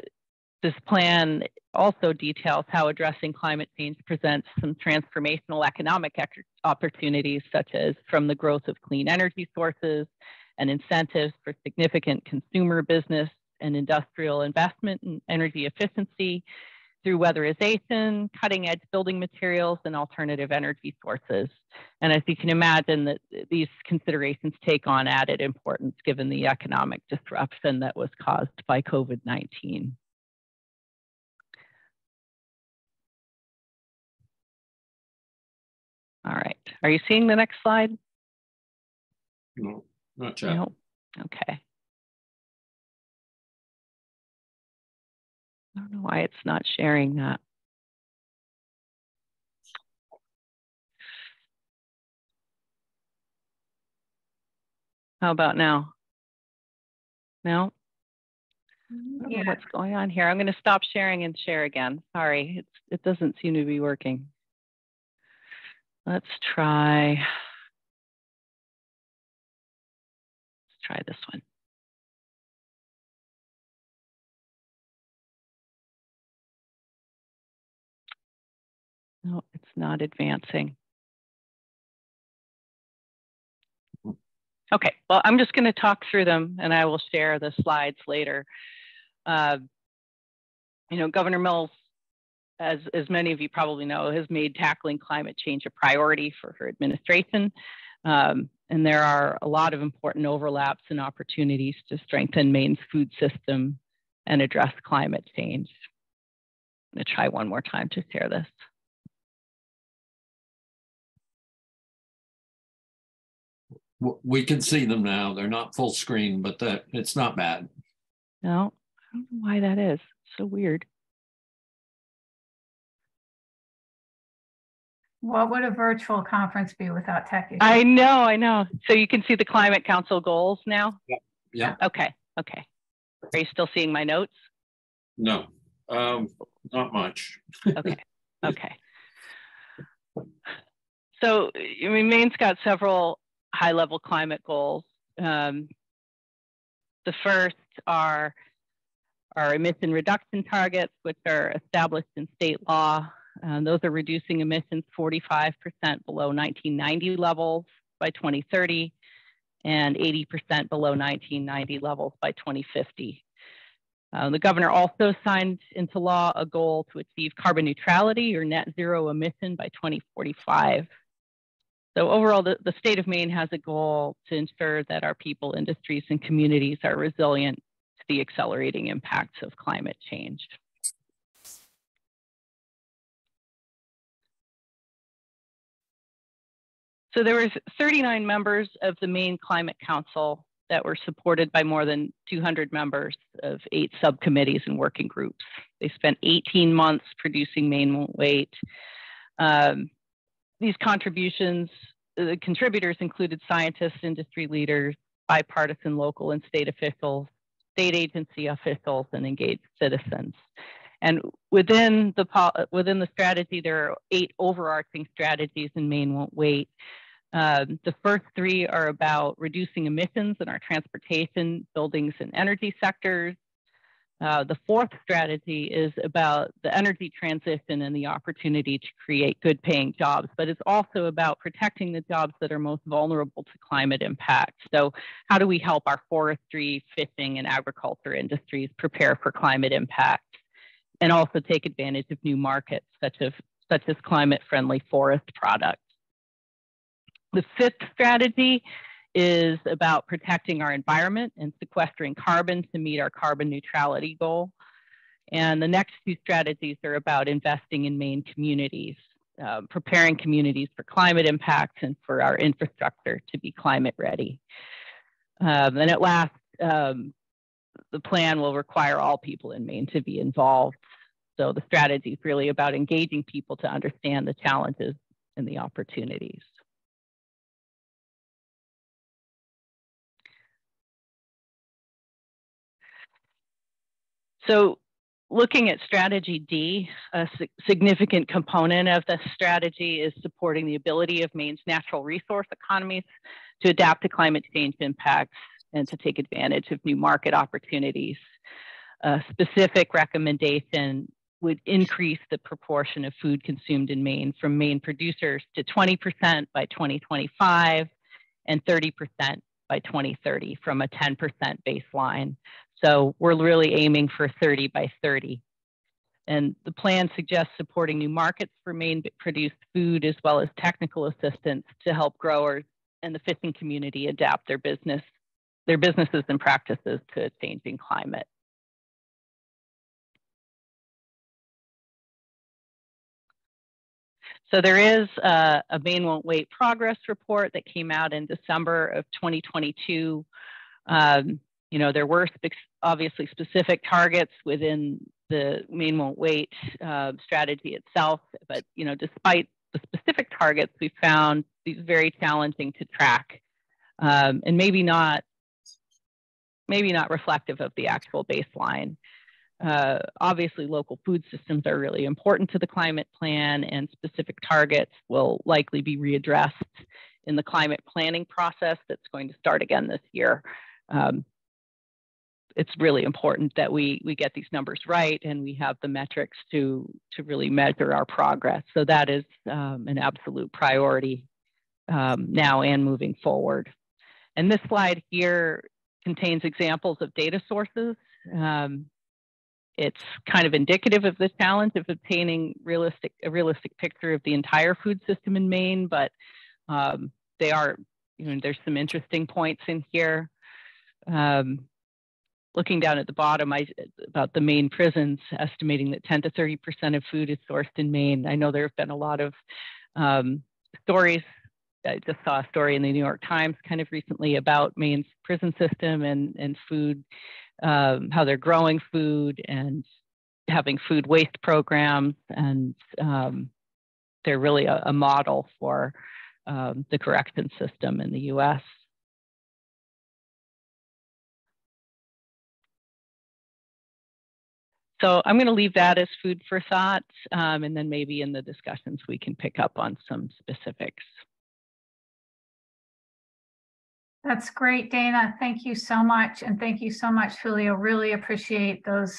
S4: this plan also details how addressing climate change presents some transformational economic opportunities, such as from the growth of clean energy sources and incentives for significant consumer business and industrial investment in energy efficiency, through weatherization, cutting-edge building materials, and alternative energy sources. And as you can imagine, that these considerations take on added importance given the economic disruption that was caused by COVID-19. All right, are you seeing the next slide?
S3: No, not yet.
S4: No, okay. I don't know why it's not sharing that. How about now? No? I don't know what's going on here. I'm going to stop sharing and share again. Sorry, it doesn't seem to be working. Let's try this one. No, it's not advancing. Okay, well, I'm just going to talk through them and I will share the slides later. You know, Governor Mills, as many of you probably know, has made tackling climate change a priority for her administration. And there are a lot of important overlaps and opportunities to strengthen Maine's food system and address climate change. I'm going to try one more time to share this.
S3: We can see them now. They're not full screen, but it's not bad.
S4: No, I don't know why that is. It's so weird.
S2: What would a virtual conference be without tech issues?
S4: I know. So you can see the Climate Council goals now?
S3: Yeah.
S4: Okay. Are you still seeing my notes?
S3: No, not much.
S4: Okay. So, I mean, Maine's got several high-level climate goals. The first are our emission reduction targets, which are established in state law. Those are reducing emissions 45% below 1990 levels by 2030 and 80% below 1990 levels by 2050. The governor also signed into law a goal to achieve carbon neutrality or net zero emission by 2045. So overall, the state of Maine has a goal to ensure that our people, industries, and communities are resilient to the accelerating impacts of climate change. So there was 39 members of the Maine Climate Council that were supported by more than 200 members of 8 subcommittees and working groups. They spent 18 months producing Maine Won't Wait. These contributions, the contributors included scientists, industry leaders, bipartisan local and state officials, state agency officials, and engaged citizens. And within the strategy, there are 8 overarching strategies in Maine Won't Wait. The first 3 are about reducing emissions in our transportation, buildings, and energy sectors. The 4th strategy is about the energy transition and the opportunity to create good paying jobs, but it's also about protecting the jobs that are most vulnerable to climate impact. So how do we help our forestry, fishing, and agriculture industries prepare for climate impact and also take advantage of new markets such as climate-friendly forest products? The 5th strategy is about protecting our environment and sequestering carbon to meet our carbon neutrality goal. And the next 2 strategies are about investing in Maine communities, preparing communities for climate impacts and for our infrastructure to be climate ready. And at last, the plan will require all people in Maine to be involved. So the strategy is really about engaging people to understand the challenges and the opportunities. So looking at strategy D, a significant component of the strategy is supporting the ability of Maine's natural resource economies to adapt to climate change impacts and to take advantage of new market opportunities. A specific recommendation would increase the proportion of food consumed in Maine from Maine producers to 20% by 2025 and 30% by 2030 from a 10% baseline. So we're really aiming for 30 by 30. And the plan suggests supporting new markets for Maine-produced food as well as technical assistance to help growers and the fishing community adapt their businesses and practices to a changing climate. So there is a Maine Won't Wait progress report that came out in December of 2022. You know, there were obviously specific targets within the Maine Won't Wait strategy itself, but you know, despite the specific targets, we found these very challenging to track, and maybe not maybe not reflective of the actual baseline. Obviously, local food systems are really important to the climate plan, and specific targets will likely be readdressed in the climate planning process that's going to start again this year. It's really important that we get these numbers right and we have the metrics to really measure our progress. So that is an absolute priority now and moving forward. And this slide here contains examples of data sources. It's kind of indicative of the challenge of obtaining a realistic picture of the entire food system in Maine, but they are, there's some interesting points in here. Looking down at the bottom about the Maine prisons, estimating that 10 to 30% of food is sourced in Maine. I know there have been a lot of stories. I just saw a story in the New York Times kind of recently about Maine's prison system and food, how they're growing food and having food waste programs. And they're really a model for the correction system in the US. So I'm going to leave that as food for thought, and then maybe in the discussions we can pick up on some specifics.
S2: That's great, Dana. Thank you so much. And thank you so much, Julio. Really appreciate those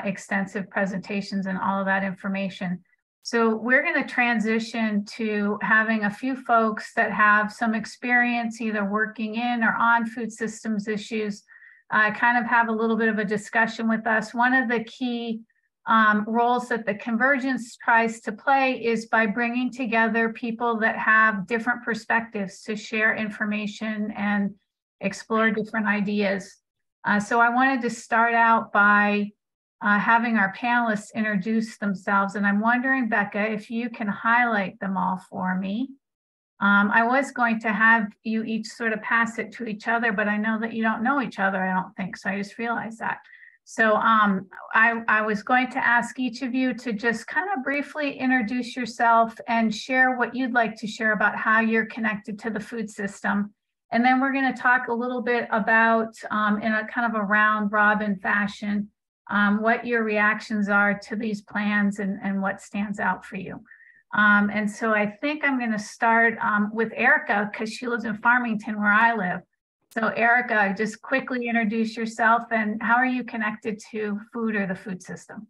S2: extensive presentations and all of that information. So we're going to transition to having a few folks that have some experience either working in or on food systems issues kind of have a little bit of a discussion with us. One of the key roles that the Convergence tries to play is by bringing together people that have different perspectives to share information and explore different ideas. So I wanted to start out by having our panelists introduce themselves. And I'm wondering, Becca, if you can highlight them all for me. I was going to have you each sort of pass it to each other, but I know that you don't know each other, I don't think. So I just realized that. So I was going to ask each of you to just kind of briefly introduce yourself and share what you'd like to share about how you're connected to the food system. And then we're going to talk a little bit about, in a kind of a round robin fashion, what your reactions are to these plans and what stands out for you. And so I think I'm going to start with Erica because she lives in Farmington where I live. So Erica, just quickly introduce yourself and how are you connected to food or the food system?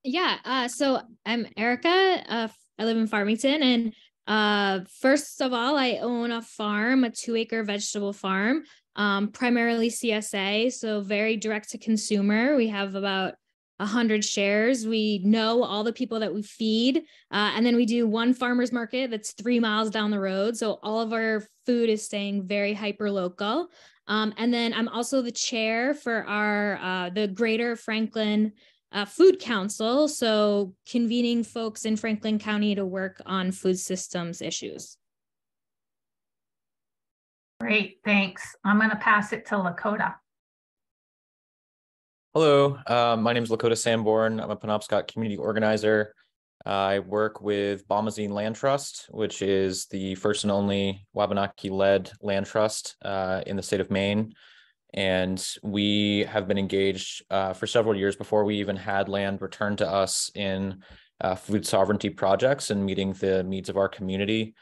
S7: Yeah, so I'm Erica. I live in Farmington, and first of all, I own a farm, a 2-acre vegetable farm, primarily CSA, so very direct to consumer. We have about 100 shares. We know all the people that we feed. And then we do one farmer's market that's 3 miles down the road. So all of our food is staying very hyper local. And then I'm also the chair for the Greater Franklin Food Council. So convening folks in Franklin County to work on food systems issues.
S2: Great, thanks. I'm going to pass it to Lakota.
S8: Hello, my name is Lakota Sanborn. I'm a Penobscot community organizer. I work with Bomazine Land Trust, which is the first and only Wabanaki-led land trust in the state of Maine. And we have been engaged for several years before we even had land returned to us in food sovereignty projects and meeting the needs of our community.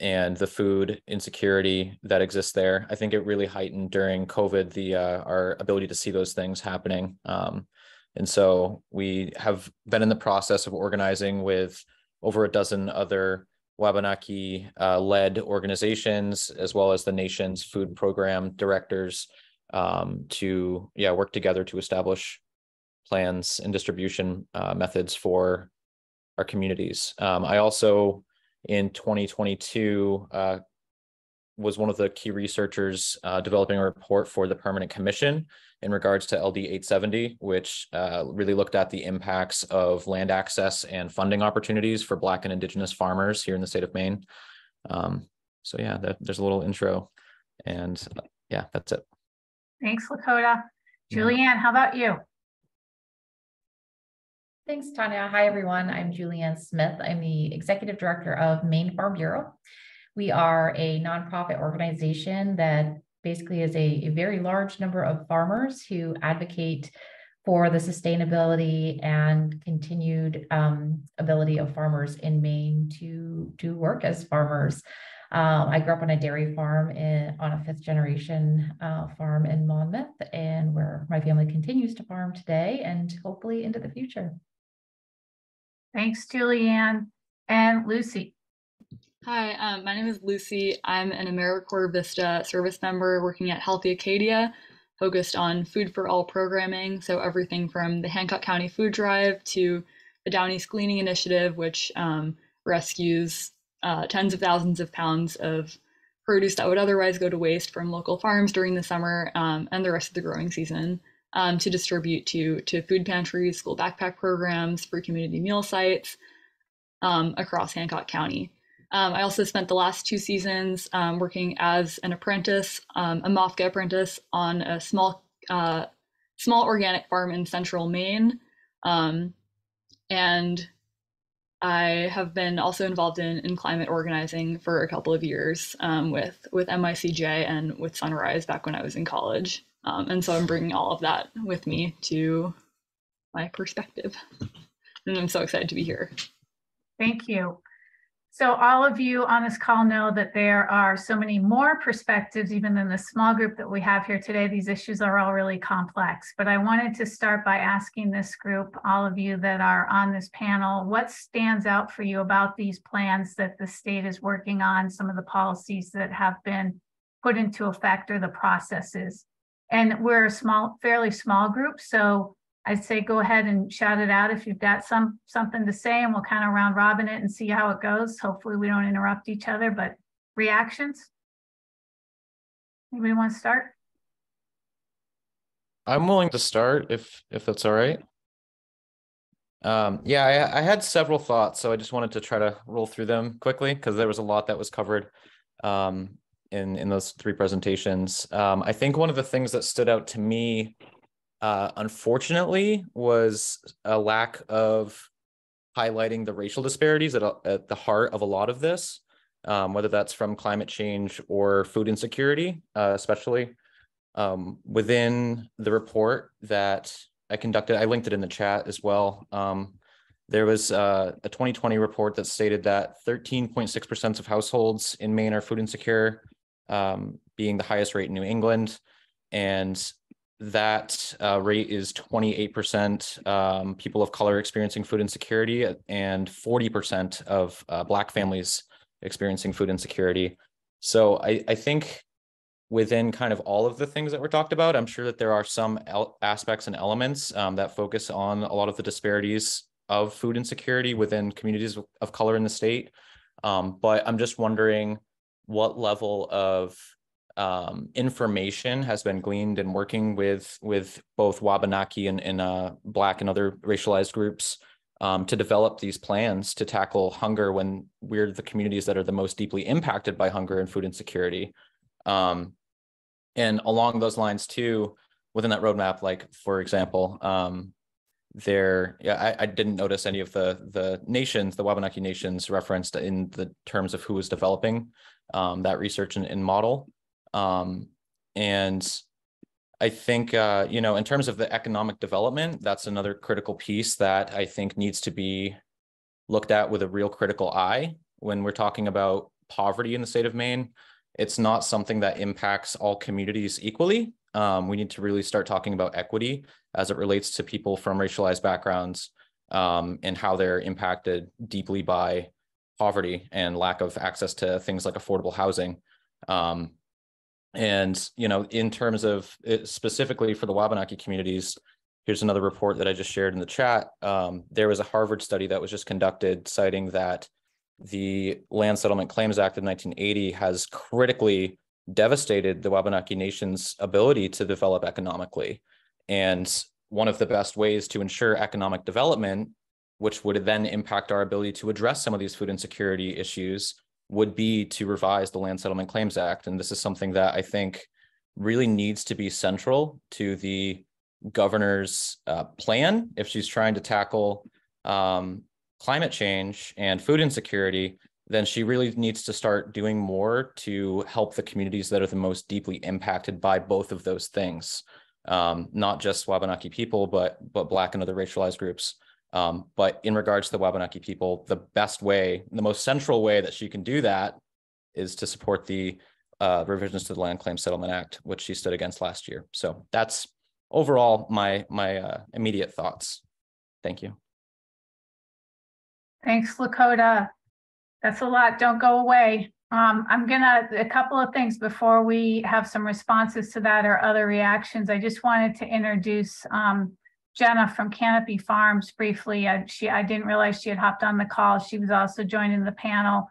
S8: And the food insecurity that exists there. I think it really heightened during COVID, our ability to see those things happening. And so we have been in the process of organizing with over a dozen other Wabanaki-led organizations, as well as the nation's food program directors to work together to establish plans and distribution methods for our communities. I also, in 2022, was one of the key researchers developing a report for the Permanent Commission in regards to LD 870, which really looked at the impacts of land access and funding opportunities for Black and Indigenous farmers here in the state of Maine. So yeah, there's a little intro, and yeah, that's it.
S2: Thanks, Lakota. Julianne, how about you?
S9: Thanks, Tanya. Hi, everyone. I'm Julianne Smith. I'm the Executive Director of Maine Farm Bureau. We are a nonprofit organization that basically is a very large number of farmers who advocate for the sustainability and continued ability of farmers in Maine to work as farmers. I grew up on a dairy farm on a 5th generation farm in Monmouth, and where my family continues to farm today and hopefully into the future.
S2: Thanks, Julianne. And Lucy.
S10: Hi, my name is Lucy. I'm an AmeriCorps Vista service member working at Healthy Acadia, focused on food for all programming. So everything from the Hancock County Food Drive to the Down East Gleaning Initiative, which rescues tens of thousands of pounds of produce that would otherwise go to waste from local farms during the summer and the rest of the growing season to distribute to food pantries, school backpack programs, free community meal sites across Hancock County. I also spent the last 2 seasons working as an apprentice, a MOFGA apprentice on a small organic farm in central Maine. And I have been also involved in climate organizing for a couple of years with MICJ and with Sunrise back when I was in college. And so I'm bringing all of that with me to my perspective. And I'm so excited to be here.
S2: Thank you. So all of you on this call know that there are so many more perspectives, even in the small group that we have here today. These issues are all really complex, but I wanted to start by asking this group, all of you that are on this panel, what stands out for you about these plans that the state is working on, some of the policies that have been put into effect or the processes? And we're a fairly small group, so I'd say go ahead and shout it out if you've got something to say, and we'll kind of round robin it and see how it goes. Hopefully we don't interrupt each other, but reactions? Anybody want to start?
S8: I'm willing to start if that's all right. Yeah, I had several thoughts, so I just wanted to try to roll through them quickly because there was a lot that was covered in those 3 presentations. I think one of the things that stood out to me unfortunately, was a lack of highlighting the racial disparities at the heart of a lot of this, whether that's from climate change or food insecurity, especially within the report that I conducted. I linked it in the chat as well. There was a 2020 report that stated that 13.6% of households in Maine are food insecure, being the highest rate in New England. And that rate is 28% people of color experiencing food insecurity and 40% of Black families experiencing food insecurity. So I think within kind of all of the things that were talked about, I'm sure that there are some aspects and elements that focus on a lot of the disparities of food insecurity within communities of color in the state. But I'm just wondering what level of information has been gleaned in working with both Wabanaki and Black and other racialized groups to develop these plans to tackle hunger when we're the communities that are the most deeply impacted by hunger and food insecurity. And along those lines too, within that roadmap, like for example, I didn't notice any of the nations, the Wabanaki nations referenced in the terms of who was developing that research and model. And I think, in terms of the economic development, that's another critical piece that I think needs to be looked at with a real critical eye when we're talking about poverty in the state of Maine. It's not something that impacts all communities equally. We need to really start talking about equity as it relates to people from racialized backgrounds and how they're impacted deeply by poverty and lack of access to things like affordable housing. And, in terms of specifically for the Wabanaki communities, here's another report that I just shared in the chat. There was a Harvard study that was just conducted citing that the Land Settlement Claims Act of 1980 has critically devastated the Wabanaki Nation's ability to develop economically. And one of the best ways to ensure economic development, which would then impact our ability to address some of these food insecurity issues, would be to revise the Land Settlement Claims Act. And this is something that I think really needs to be central to the governor's plan if she's trying to tackle climate change and food insecurity. then she really needs to start doing more to help the communities that are the most deeply impacted by both of those things. Not just Wabanaki people, but Black and other racialized groups. But in regards to the Wabanaki people, the best way, the most central way that she can do that is to support the revisions to the Land Claim Settlement Act, which she stood against last year. So that's overall my immediate thoughts. Thank you.
S2: Thanks, Lakota. That's a lot. Don't go away. A couple of things before we have some responses to that or other reactions. I just wanted to introduce Jenna from Canopy Farms briefly. I didn't realize she had hopped on the call. She was also joining the panel.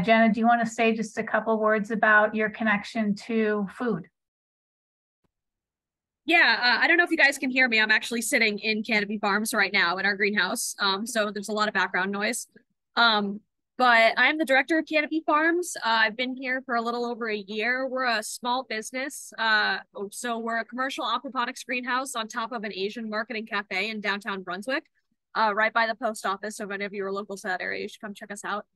S2: Jenna, do you want to say just a couple words about your connection to food?
S11: Yeah, I don't know if you guys can hear me. I'm actually sitting in Canopy Farms right now in our greenhouse. So there's a lot of background noise. But I'm the director of Canopy Farms. I've been here for a little over a year. We're a small business. So we're a commercial aquaponics greenhouse on top of an Asian marketing cafe in downtown Brunswick, right by the post office. So if any of you are local to that area, you should come check us out.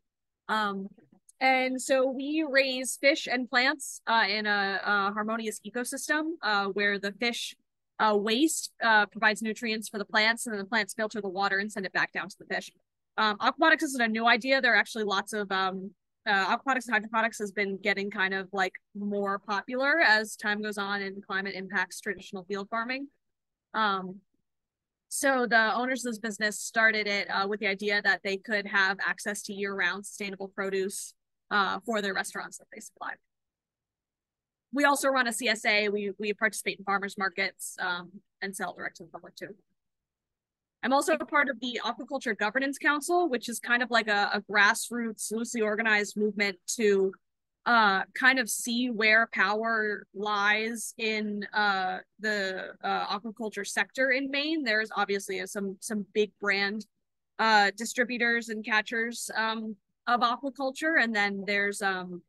S11: And so we raise fish and plants in a harmonious ecosystem where the fish waste provides nutrients for the plants, and then the plants filter the water and send it back down to the fish. Aquaponics isn't a new idea. There are actually lots of aquaponics and hydroponics has been getting kind of like more popular as time goes on and climate impacts traditional field farming. So the owners of this business started it with the idea that they could have access to year-round sustainable produce for their restaurants that they supply. We also run a CSA. We participate in farmers markets and sell direct to the public too. I'm also a part of the Aquaculture Governance Council, which is kind of like a grassroots, loosely organized movement to kind of see where power lies in the aquaculture sector in Maine. There's obviously some big brand distributors and catchers of aquaculture, and then there's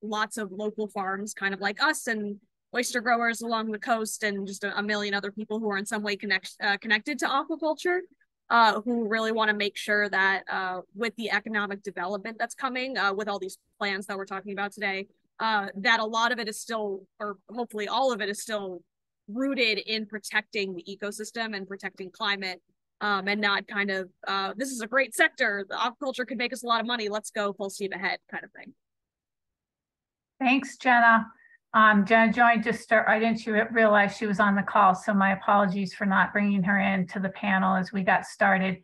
S11: lots of local farms kind of like us and oyster growers along the coast and just a million other people who are in some way connected to aquaculture. Who really want to make sure that with the economic development that's coming, with all these plans that we're talking about today, that a lot of it is still, or hopefully all of it is still rooted in protecting the ecosystem and protecting climate, and not kind of, this is a great sector, the aquaculture could make us a lot of money, let's go full steam ahead kind of thing.
S2: Thanks, Jenna. Jenna joined I didn't realize she was on the call, so my apologies for not bringing her into the panel as we got started.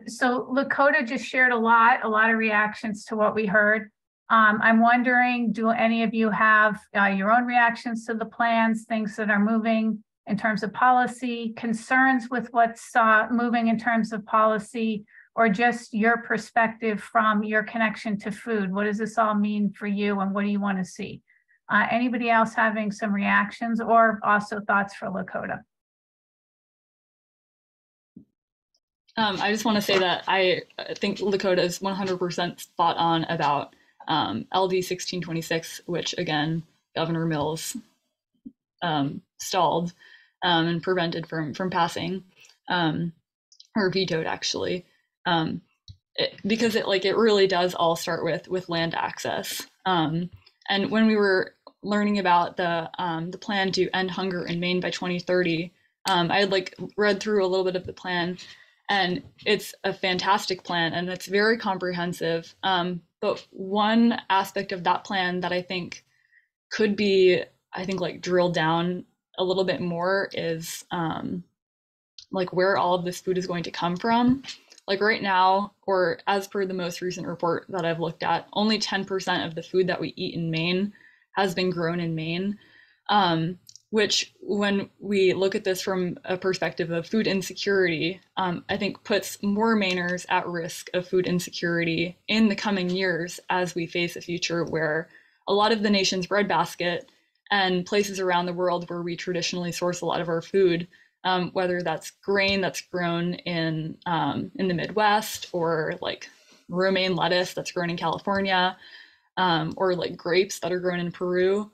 S2: So Lakota just shared a lot of reactions to what we heard. I'm wondering, do any of you have your own reactions to the plans, things that are moving in terms of policy, concerns with what's moving in terms of policy, or just your perspective from your connection to food? What does this all mean for you, and what do you want to see? Anybody else having some reactions or also thoughts for Lakota?
S10: I just want to say that I think Lakota is 100% spot on about LD 1626, which again, Governor Mills stalled and prevented from passing, or vetoed actually, because it really does all start with land access. And when we were learning about the plan to end hunger in Maine by 2030, I had read through a little bit of the plan, and it's a fantastic plan and it's very comprehensive. But one aspect of that plan that I think could be, drilled down a little bit more is where all of this food is going to come from. Right now, or as per the most recent report that I've looked at, only 10% of the food that we eat in Maine has been grown in Maine, which when we look at this from a perspective of food insecurity, I think puts more Mainers at risk of food insecurity in the coming years as we face a future where a lot of the nation's breadbasket and places around the world where we traditionally source a lot of our food, whether that's grain that's grown in the Midwest, or romaine lettuce that's grown in California, or grapes that are grown in Peru.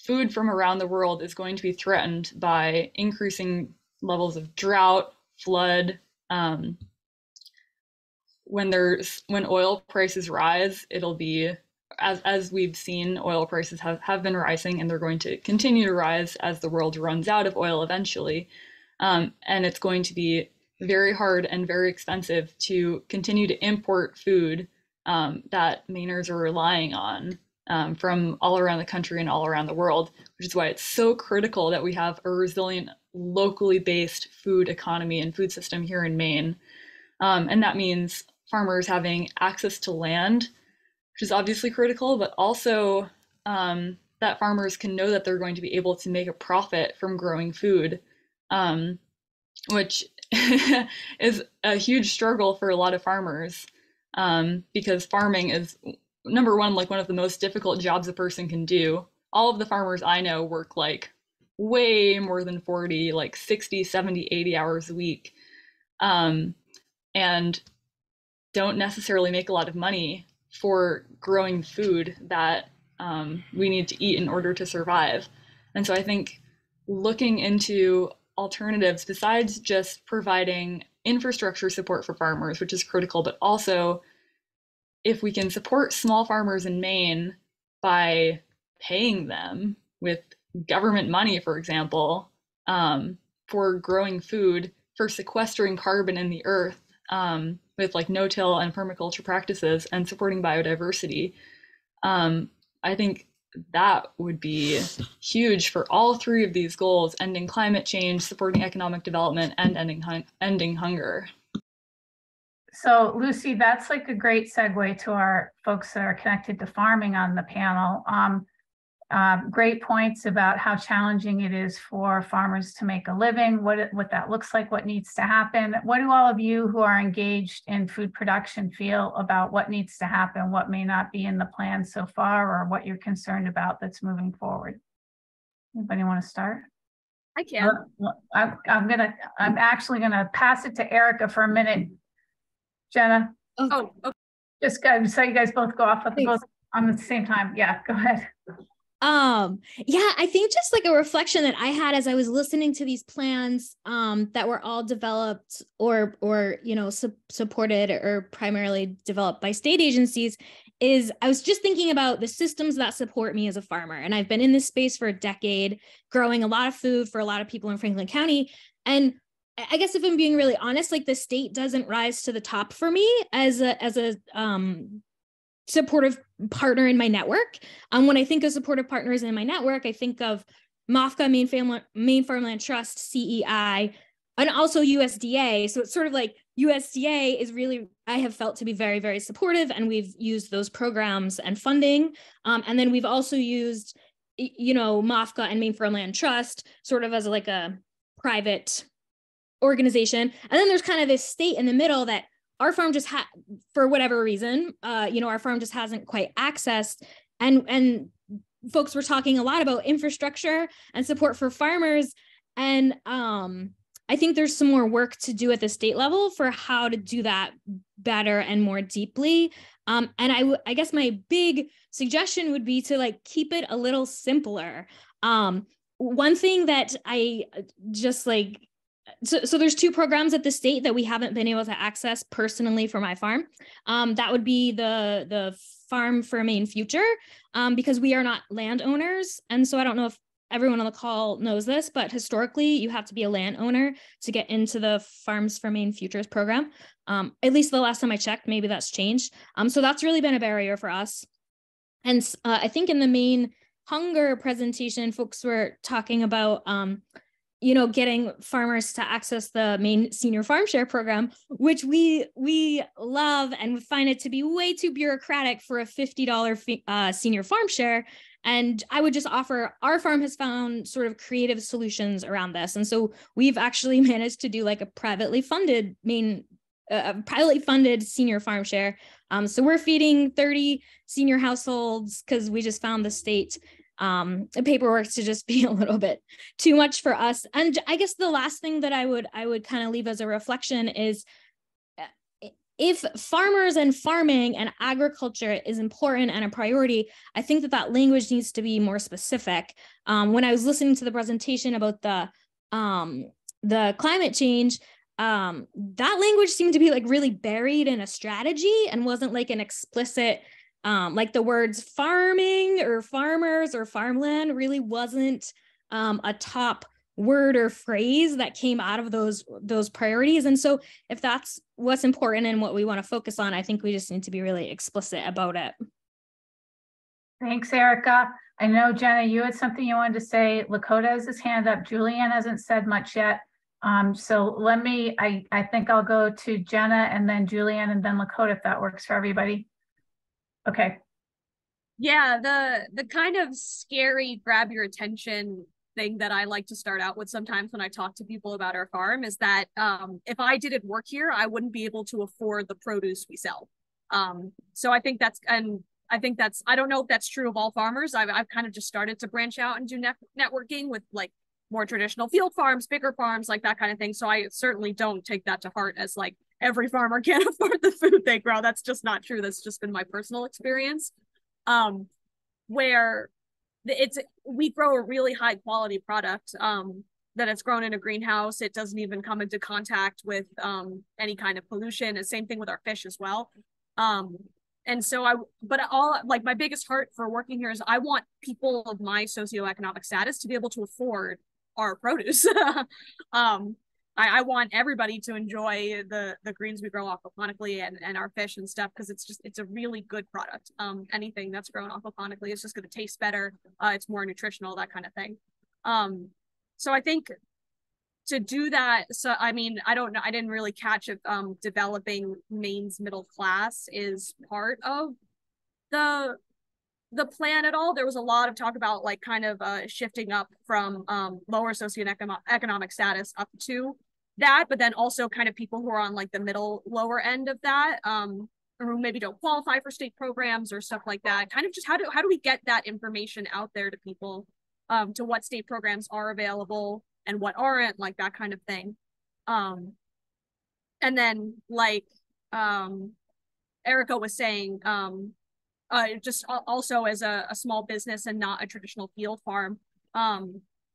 S10: Food from around the world is going to be threatened by increasing levels of drought, flood, when oil prices rise, it'll be, as we've seen, oil prices have been rising, and they're going to continue to rise as the world runs out of oil eventually. And it's going to be very hard and very expensive to continue to import food that Mainers are relying on from all around the country and all around the world, which is why it's so critical that we have a resilient, locally based food economy and food system here in Maine. And that means farmers having access to land, which is obviously critical, but also that farmers can know that they're going to be able to make a profit from growing food, which is a huge struggle for a lot of farmers, because farming is, number one, like one of the most difficult jobs a person can do. All of the farmers I know work like way more than 40, like 60, 70, 80 hours a week, and don't necessarily make a lot of money for growing food that we need to eat in order to survive. And so I think looking into alternatives besides just providing infrastructure support for farmers, which is critical, but also if we can support small farmers in Maine by paying them with government money, for example, for growing food, for sequestering carbon in the earth, with like no-till and permaculture practices, and supporting biodiversity, I think that would be huge for all three of these goals: ending climate change, supporting economic development, and ending hunger.
S2: So Lucy, that's like a great segue to our folks that are connected to farming on the panel. Great points about how challenging it is for farmers to make a living, what that looks like, what needs to happen. What do all of you who are engaged in food production feel about what needs to happen, what may not be in the plan so far, or what you're concerned about that's moving forward? Anybody want to start?
S11: I can.
S2: I'm actually gonna pass it to Erica for a minute. Jenna.
S11: Oh, okay.
S2: Just so you guys both go off at both on the same time. Yeah, go ahead.
S7: Yeah, I think just like a reflection that I had as I was listening to these plans that were all developed or supported or primarily developed by state agencies, is I was just thinking about the systems that support me as a farmer. And I've been in this space for a decade, growing a lot of food for a lot of people in Franklin County. And I guess if I'm being really honest, like the state doesn't rise to the top for me as a supportive partner in my network. When I think of supportive partners in my network, I think of MOFGA, Maine Farmland Trust, CEI, and also USDA. So it's sort of like USDA is really, I have felt to be very, very supportive, and we've used those programs and funding. And then we've also used, MOFGA and Maine Farmland Trust sort of as like a private organization. And then there's kind of this state in the middle that our farm just for whatever reason, our farm just hasn't quite accessed. And folks were talking a lot about infrastructure and support for farmers. And I think there's some more work to do at the state level for how to do that better and more deeply. And I guess my big suggestion would be to like keep it a little simpler. One thing that I just like, so there's two programs at the state that we haven't been able to access personally for my farm. That would be the Farm for Maine Future, because we are not landowners. And so I don't know if everyone on the call knows this, but historically you have to be a landowner to get into the Farms for Maine Futures program. At least the last time I checked, maybe that's changed. So that's really been a barrier for us. And I think in the Maine Hunger presentation, folks were talking about getting farmers to access the Maine Senior Farm Share program, which we love and find it to be way too bureaucratic for a $50 senior farm share. And I would just offer, our farm has found sort of creative solutions around this. And so we've actually managed to do like a privately funded senior farm share. So we're feeding 30 senior households because we just found the state paperwork to just be a little bit too much for us. And I guess the last thing that I would kind of leave as a reflection is, if farmers and farming and agriculture is important and a priority, I think that language needs to be more specific. When I was listening to the presentation about the climate change, that language seemed to be like really buried in a strategy and wasn't like an explicit, like the words farming or farmers or farmland really wasn't a top word or phrase that came out of those priorities. And so if that's what's important and what we want to focus on, I think we just need to be really explicit about it.
S2: Thanks, Erica. I know, Jenna, you had something you wanted to say. Lakota has his hand up. Julianne hasn't said much yet. So let me, I think I'll go to Jenna and then Julianne and then Lakota, if that works for everybody. Okay.
S11: Yeah, the kind of scary grab your attention thing that I like to start out with sometimes when I talk to people about our farm is that if I didn't work here, I wouldn't be able to afford the produce we sell. So I think that's, and I think that's, I don't know if that's true of all farmers. I've kind of just started to branch out and do networking with like more traditional field farms, bigger farms, like that kind of thing. So I certainly don't take that to heart as like every farmer can't afford the food they grow. That's just not true. That's just been my personal experience. Where we grow a really high quality product that it's grown in a greenhouse. It doesn't even come into contact with any kind of pollution. And same thing with our fish as well. And so my biggest heart for working here is I want people of my socioeconomic status to be able to afford our produce. I want everybody to enjoy the greens we grow aquaponically and our fish and stuff, because it's a really good product. Anything that's grown aquaponically is just going to taste better. It's more nutritional, that kind of thing. So I think to do that, so I mean, I don't know, I didn't really catch if developing Maine's middle class is part of the plan at all. There was a lot of talk about like kind of shifting up from lower socioeconomic status up to that, but then also kind of people who are on like the lower end of that, or who maybe don't qualify for state programs or stuff like that. Kind of just how do we get that information out there to people, to what state programs are available and what aren't, like that kind of thing. And then like Erica was saying, just also as a small business and not a traditional field farm,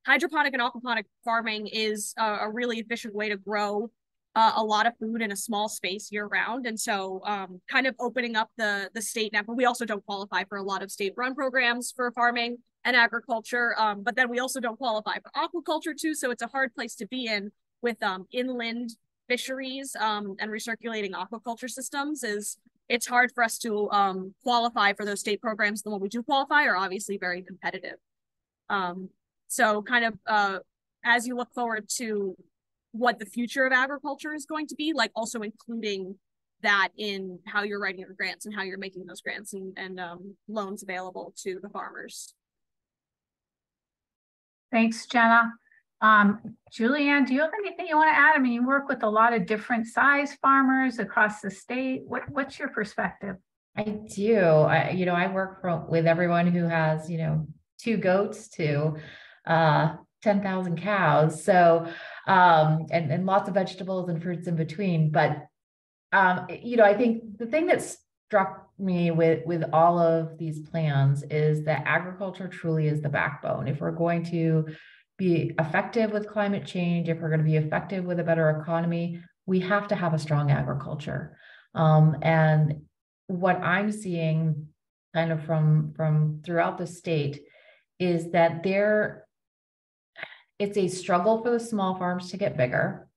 S11: hydroponic and aquaponic farming is a really efficient way to grow a lot of food in a small space year round. And so kind of opening up the state network. We also don't qualify for a lot of state run programs for farming and agriculture, but then we also don't qualify for aquaculture too. So it's a hard place to be in with inland fisheries and recirculating aquaculture systems. It's hard for us to qualify for those state programs. The one we do qualify are obviously very competitive. So kind of as you look forward to what the future of agriculture is going to be, like also including that in how you're writing your grants and how you're making those grants and loans available to the farmers.
S2: Thanks, Jenna. Julianne, do you have anything you want to add? I mean, you work with a lot of different size farmers across the state. What's your perspective?
S9: I do. I work with everyone who has, 2 goats to 10,000 cows. So, and lots of vegetables and fruits in between. But, I think the thing that struck me with all of these plans is that agriculture truly is the backbone. If we're going to be effective with climate change, if we're going to be effective with a better economy, we have to have a strong agriculture. And what I'm seeing kind of from throughout the state is that it's a struggle for the small farms to get bigger.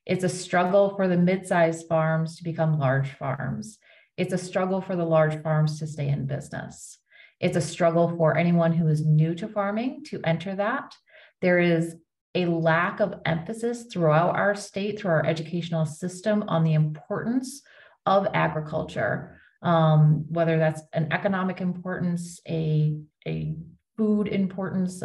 S9: It's a struggle for the mid-sized farms to become large farms. It's a struggle for the large farms to stay in business. It's a struggle for anyone who is new to farming to enter that. There is a lack of emphasis throughout our state, through our educational system, on the importance of agriculture, whether that's an economic importance, a food importance,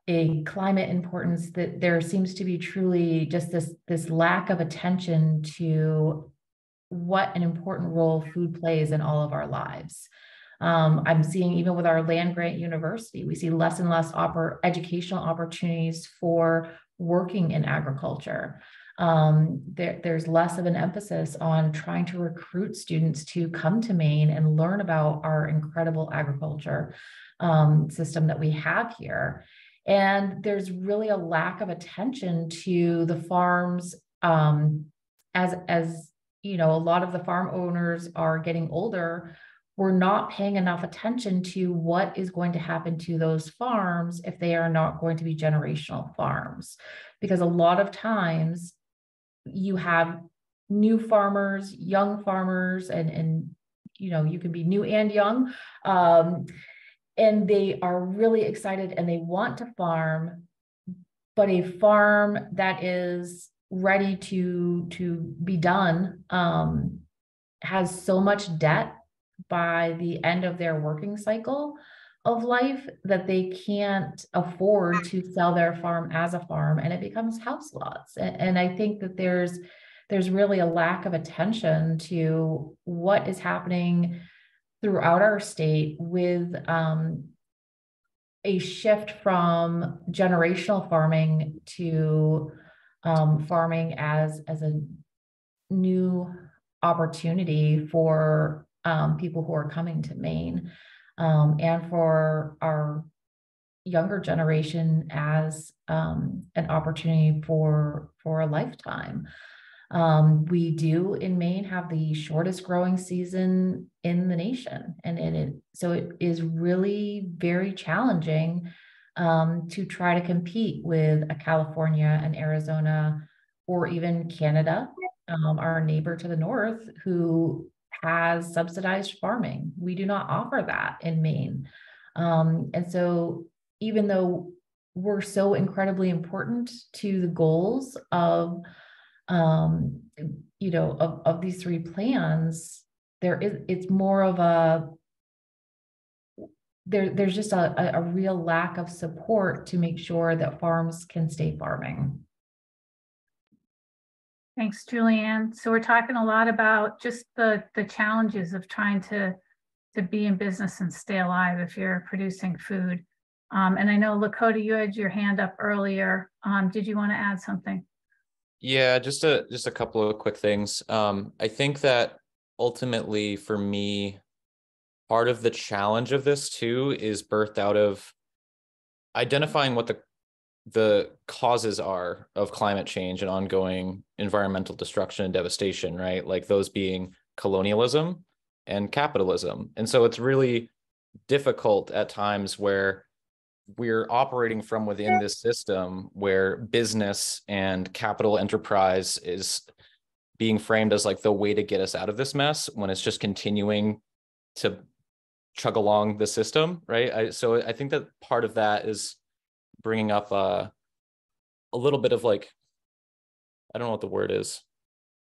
S9: a climate importance. That there seems to be truly just this lack of attention to what an important role food plays in all of our lives. I'm seeing even with our land grant university, we see less and less educational opportunities for working in agriculture. There's less of an emphasis on trying to recruit students to come to Maine and learn about our incredible agriculture system that we have here. And there's really a lack of attention to the farms, as you know, a lot of the farm owners are getting older. We're not paying enough attention to what is going to happen to those farms if they are not going to be generational farms. Because a lot of times you have new farmers, young farmers, and you know, you can be new and young, and they are really excited and they want to farm, but a farm that is ready to be done has so much debt by the end of their working cycle of life that they can't afford to sell their farm as a farm, and it becomes house lots. And I think that there's really a lack of attention to what is happening throughout our state with a shift from generational farming to farming as a new opportunity for people who are coming to Maine, and for our younger generation as an opportunity for a lifetime. We do in Maine have the shortest growing season in the nation, and so it is really very challenging to try to compete with a California and Arizona, or even Canada, our neighbor to the north, who has subsidized farming. We do not offer that in Maine. And so even though we're so incredibly important to the goals of you know, of these three plans, it's more of a, there's just a real lack of support to make sure that farms can stay farming.
S2: Thanks, Julianne. So we're talking a lot about just the challenges of trying to be in business and stay alive if you're producing food. And I know, Lakota, you had your hand up earlier. Did you want to add something?
S8: Yeah, just a couple of quick things. I think that ultimately for me, part of the challenge of this too is birthed out of identifying what the causes are of climate change and ongoing environmental destruction and devastation, right? Like those being colonialism and capitalism. And so it's really difficult at times where we're operating from within this system where business and capital enterprise is being framed as like the way to get us out of this mess, when it's just continuing to chug along the system, right? So I think that part of that is bringing up a little bit of like, I don't know what the word is.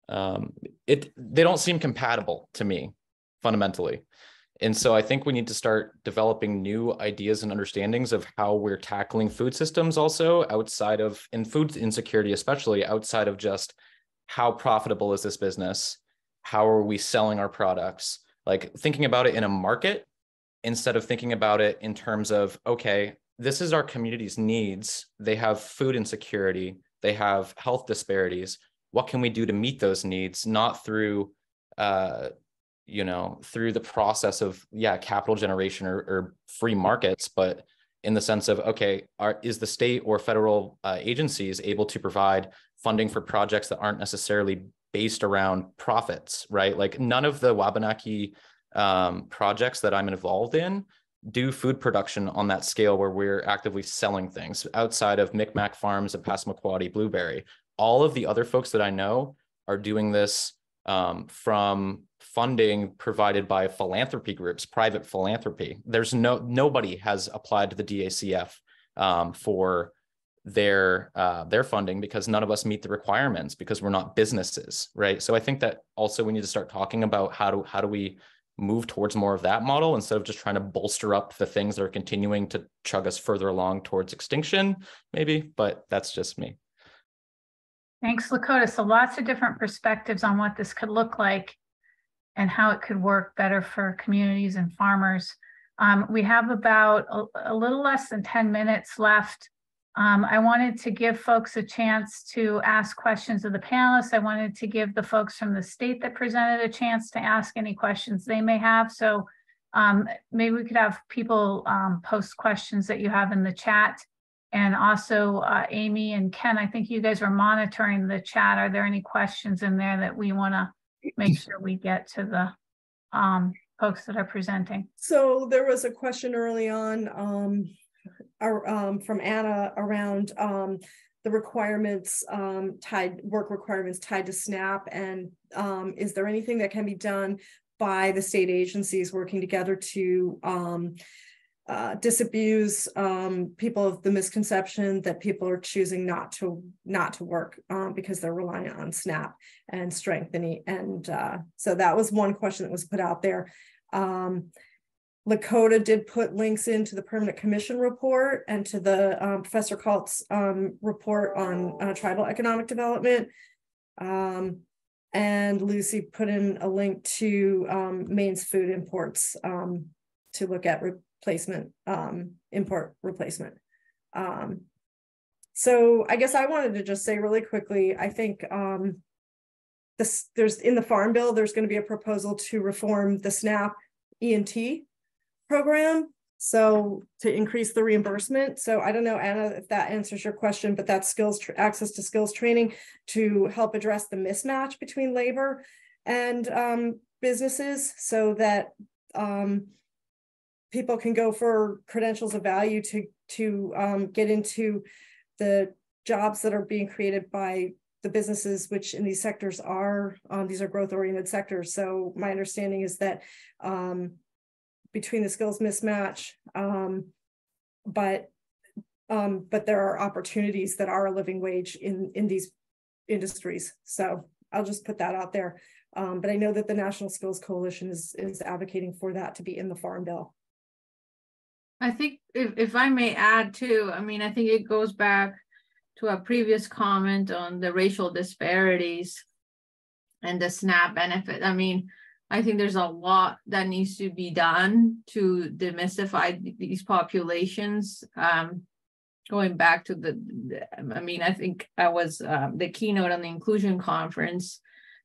S8: They don't seem compatible to me fundamentally. And so I think we need to start developing new ideas and understandings of how we're tackling food systems also outside of, and food insecurity, especially outside of just how profitable is this business? How are we selling our products? Like thinking about it in a market instead of thinking about it in terms of, okay, this is our community's needs. They have food insecurity. They have health disparities. What can we do to meet those needs? Not through, through the process of, capital generation or free markets, but in the sense of, okay, is the state or federal agencies able to provide funding for projects that aren't necessarily based around profits, right? Like none of the Wabanaki projects that I'm involved in do food production on that scale where we're actively selling things outside of Micmac Farms and Passamaquoddy Blueberry. All of the other folks that I know are doing this from funding provided by philanthropy groups, private philanthropy. There's nobody has applied to the DACF for their funding because none of us meet the requirements because we're not businesses, right? So I think that also we need to start talking about how do we move towards more of that model instead of just trying to bolster up the things that are continuing to chug us further along towards extinction, maybe, but that's just me.
S2: Thanks, Lakota. So lots of different perspectives on what this could look like and how it could work better for communities and farmers. We have about a little less than 10 minutes left. I wanted to give folks a chance to ask questions of the panelists. I wanted to give the folks from the state that presented a chance to ask any questions they may have. So maybe we could have people post questions that you have in the chat. And also Amy and Ken, I think you guys are monitoring the chat. Are there any questions in there that we want to make sure we get to the folks that are presenting?
S1: So there was a question early on from Anna around the requirements work requirements tied to SNAP, and is there anything that can be done by the state agencies working together to disabuse people of the misconception that people are choosing not to work because they're reliant on SNAP and strengthening. And so that was one question that was put out there. Lakota did put links into the Permanent Commission report and to the Professor Kalt's report on tribal economic development. And Lucy put in a link to Maine's food imports to look at import replacement. So I guess I wanted to just say really quickly, I think there's in the Farm Bill, there's going to be a proposal to reform the SNAP E&T program, so to increase the reimbursement. So I don't know, Anna, if that answers your question, but that's access to skills training to help address the mismatch between labor and businesses, so that people can go for credentials of value to get into the jobs that are being created by the businesses, which in these sectors are, these are growth-oriented sectors. So my understanding is that between the skills mismatch, but there are opportunities that are a living wage in these industries. So I'll just put that out there. But I know that the National Skills Coalition is advocating for that to be in the Farm Bill.
S6: I think if I may add too, I mean, I think it goes back to a previous comment on the racial disparities and the SNAP benefit. I mean, I think there's a lot that needs to be done to demystify these populations. Going back to I mean, I think I was the keynote on the inclusion conference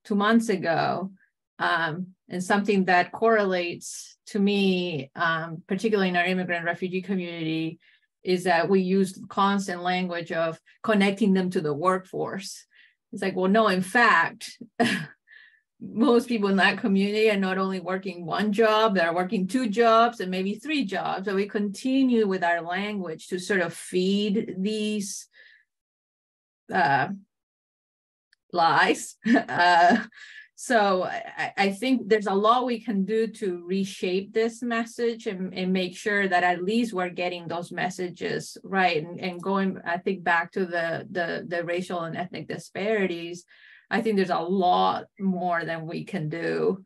S6: 2 months ago, and something that correlates to me, particularly in our immigrant refugee community, is that we use constant language of connecting them to the workforce. It's like, well, no, in fact, most people in that community are not only working one job, they're working 2 jobs and maybe 3 jobs. So we continue with our language to sort of feed these lies. So I think there's a lot we can do to reshape this message and make sure that at least we're getting those messages right. And going, I think, back to the racial and ethnic disparities, I think there's a lot more than we can do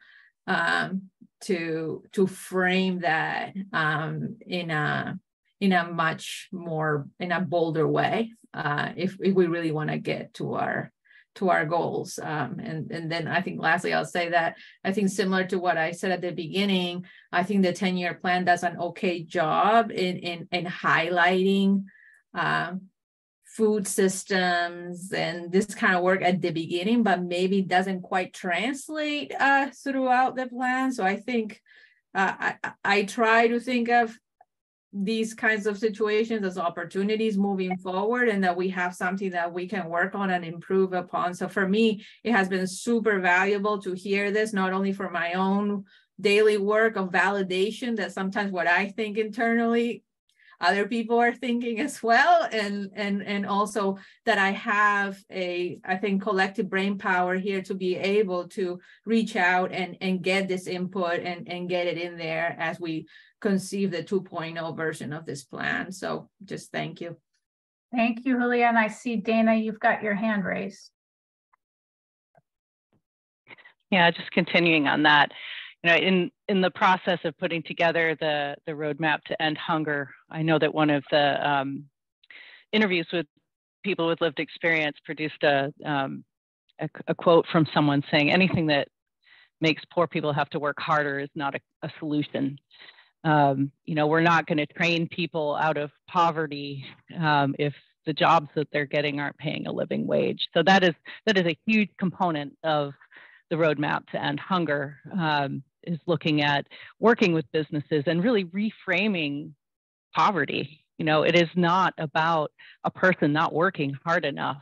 S6: to frame that in a much more, in a bolder way, if we really want to get to our goals. And then I think lastly, I'll say that I think similar to what I said at the beginning, I think the 10-year plan does an okay job in highlighting food systems and this kind of work at the beginning, but maybe doesn't quite translate throughout the plan. So I think I try to think of these kinds of situations as opportunities moving forward, and that we have something that we can work on and improve upon. So for me, it has been super valuable to hear this, not only for my own daily work of validation that sometimes what I think internally, other people are thinking as well, and also that I have I think collective brain power here to be able to reach out and get this input and get it in there as we conceive the 2.0 version of this plan. So just thank you.
S2: Thank you, Julia. And I see, Dana, you've got your hand raised.
S4: Yeah, just continuing on that. You know, in the process of putting together the roadmap to end hunger, I know that one of the interviews with people with lived experience produced a quote from someone saying, anything that makes poor people have to work harder is not a solution. You know, we're not going to train people out of poverty if the jobs that they're getting aren't paying a living wage. So that is a huge component of the roadmap to end hunger, is looking at working with businesses and really reframing poverty. You know, it is not about a person not working hard enough.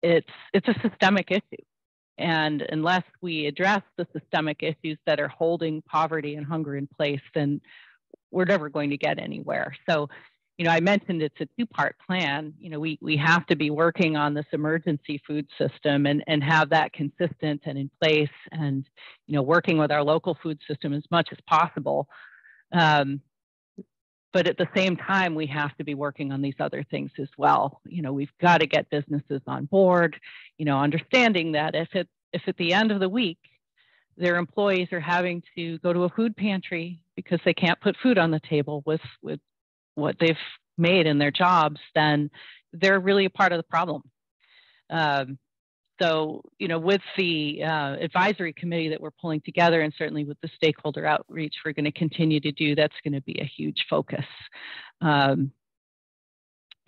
S4: It's a systemic issue. And unless we address the systemic issues that are holding poverty and hunger in place, then we're never going to get anywhere. So, you know, I mentioned it's a two-part plan. You know, we have to be working on this emergency food system and have that consistent and in place, and, you know, working with our local food system as much as possible. But at the same time, we have to be working on these other things as well. You know, we've got to get businesses on board, you know, understanding that if at the end of the week, their employees are having to go to a food pantry because they can't put food on the table with what they've made in their jobs, then they're really a part of the problem. So, you know, with the advisory committee that we're pulling together, and certainly with the stakeholder outreach we're going to continue to do, that's going to be a huge focus. And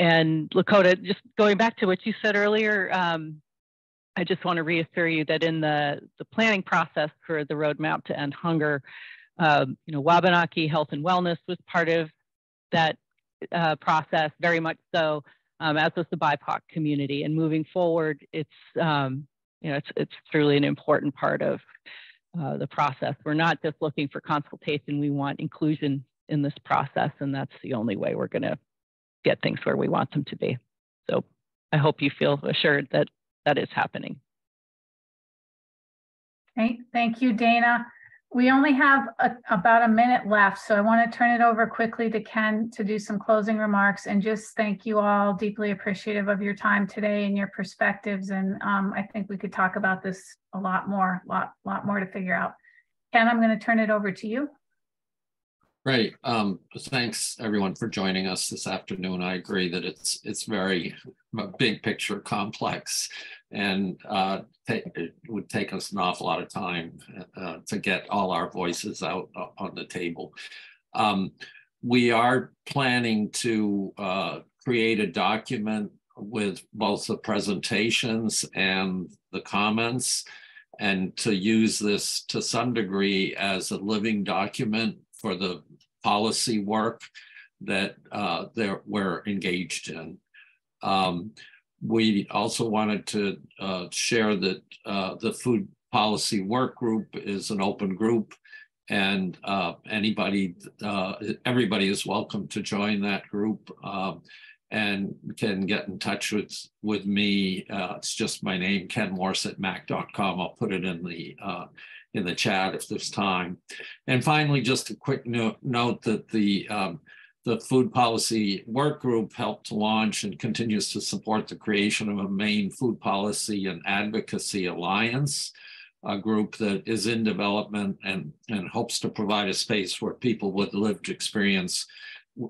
S4: Lakota, just going back to what you said earlier, I just want to reassure you that in the planning process for the roadmap to end hunger, you know, Wabanaki Health and Wellness was part of that process, very much so, as was the BIPOC community. And moving forward, it's you know, it's truly an important part of the process. We're not just looking for consultation; we want inclusion in this process, and that's the only way we're going to get things where we want them to be. So I hope you feel assured that that is happening.
S2: Thank you, Dana. We only have about a minute left, so I want to turn it over quickly to Ken to do some closing remarks, and just thank you all. Deeply appreciative of your time today and your perspectives. And I think we could talk about this a lot more to figure out. Ken, I'm going to turn it over to you.
S3: Great. Thanks everyone for joining us this afternoon. I agree that it's very big picture complex, and it would take us an awful lot of time to get all our voices out on the table. We are planning to create a document with both the presentations and the comments, and to use this to some degree as a living document for the policy work that we're engaged in. We also wanted to share that the food policy work group is an open group, and everybody is welcome to join that group, and can get in touch with me. It's just my name, kenmorse@mac.com. I'll put it in the chat if there's time. And finally, just a quick note that the food policy work group helped to launch and continues to support the creation of a Maine Food Policy and Advocacy Alliance, a group that is in development and hopes to provide a space where people with lived experience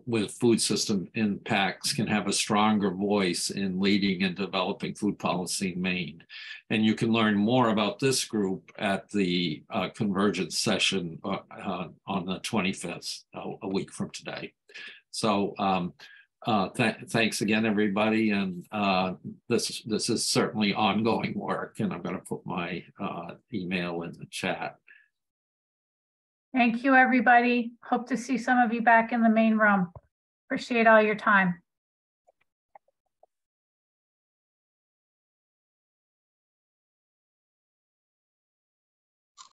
S3: with food system impacts can have a stronger voice in leading and developing food policy in Maine. And you can learn more about this group at the Convergence session on the 25th, a week from today. So thanks again, everybody. And this is certainly ongoing work, and I'm going to put my email in the chat.
S2: Thank you, everybody. Hope to see some of you back in the main room. Appreciate all your time.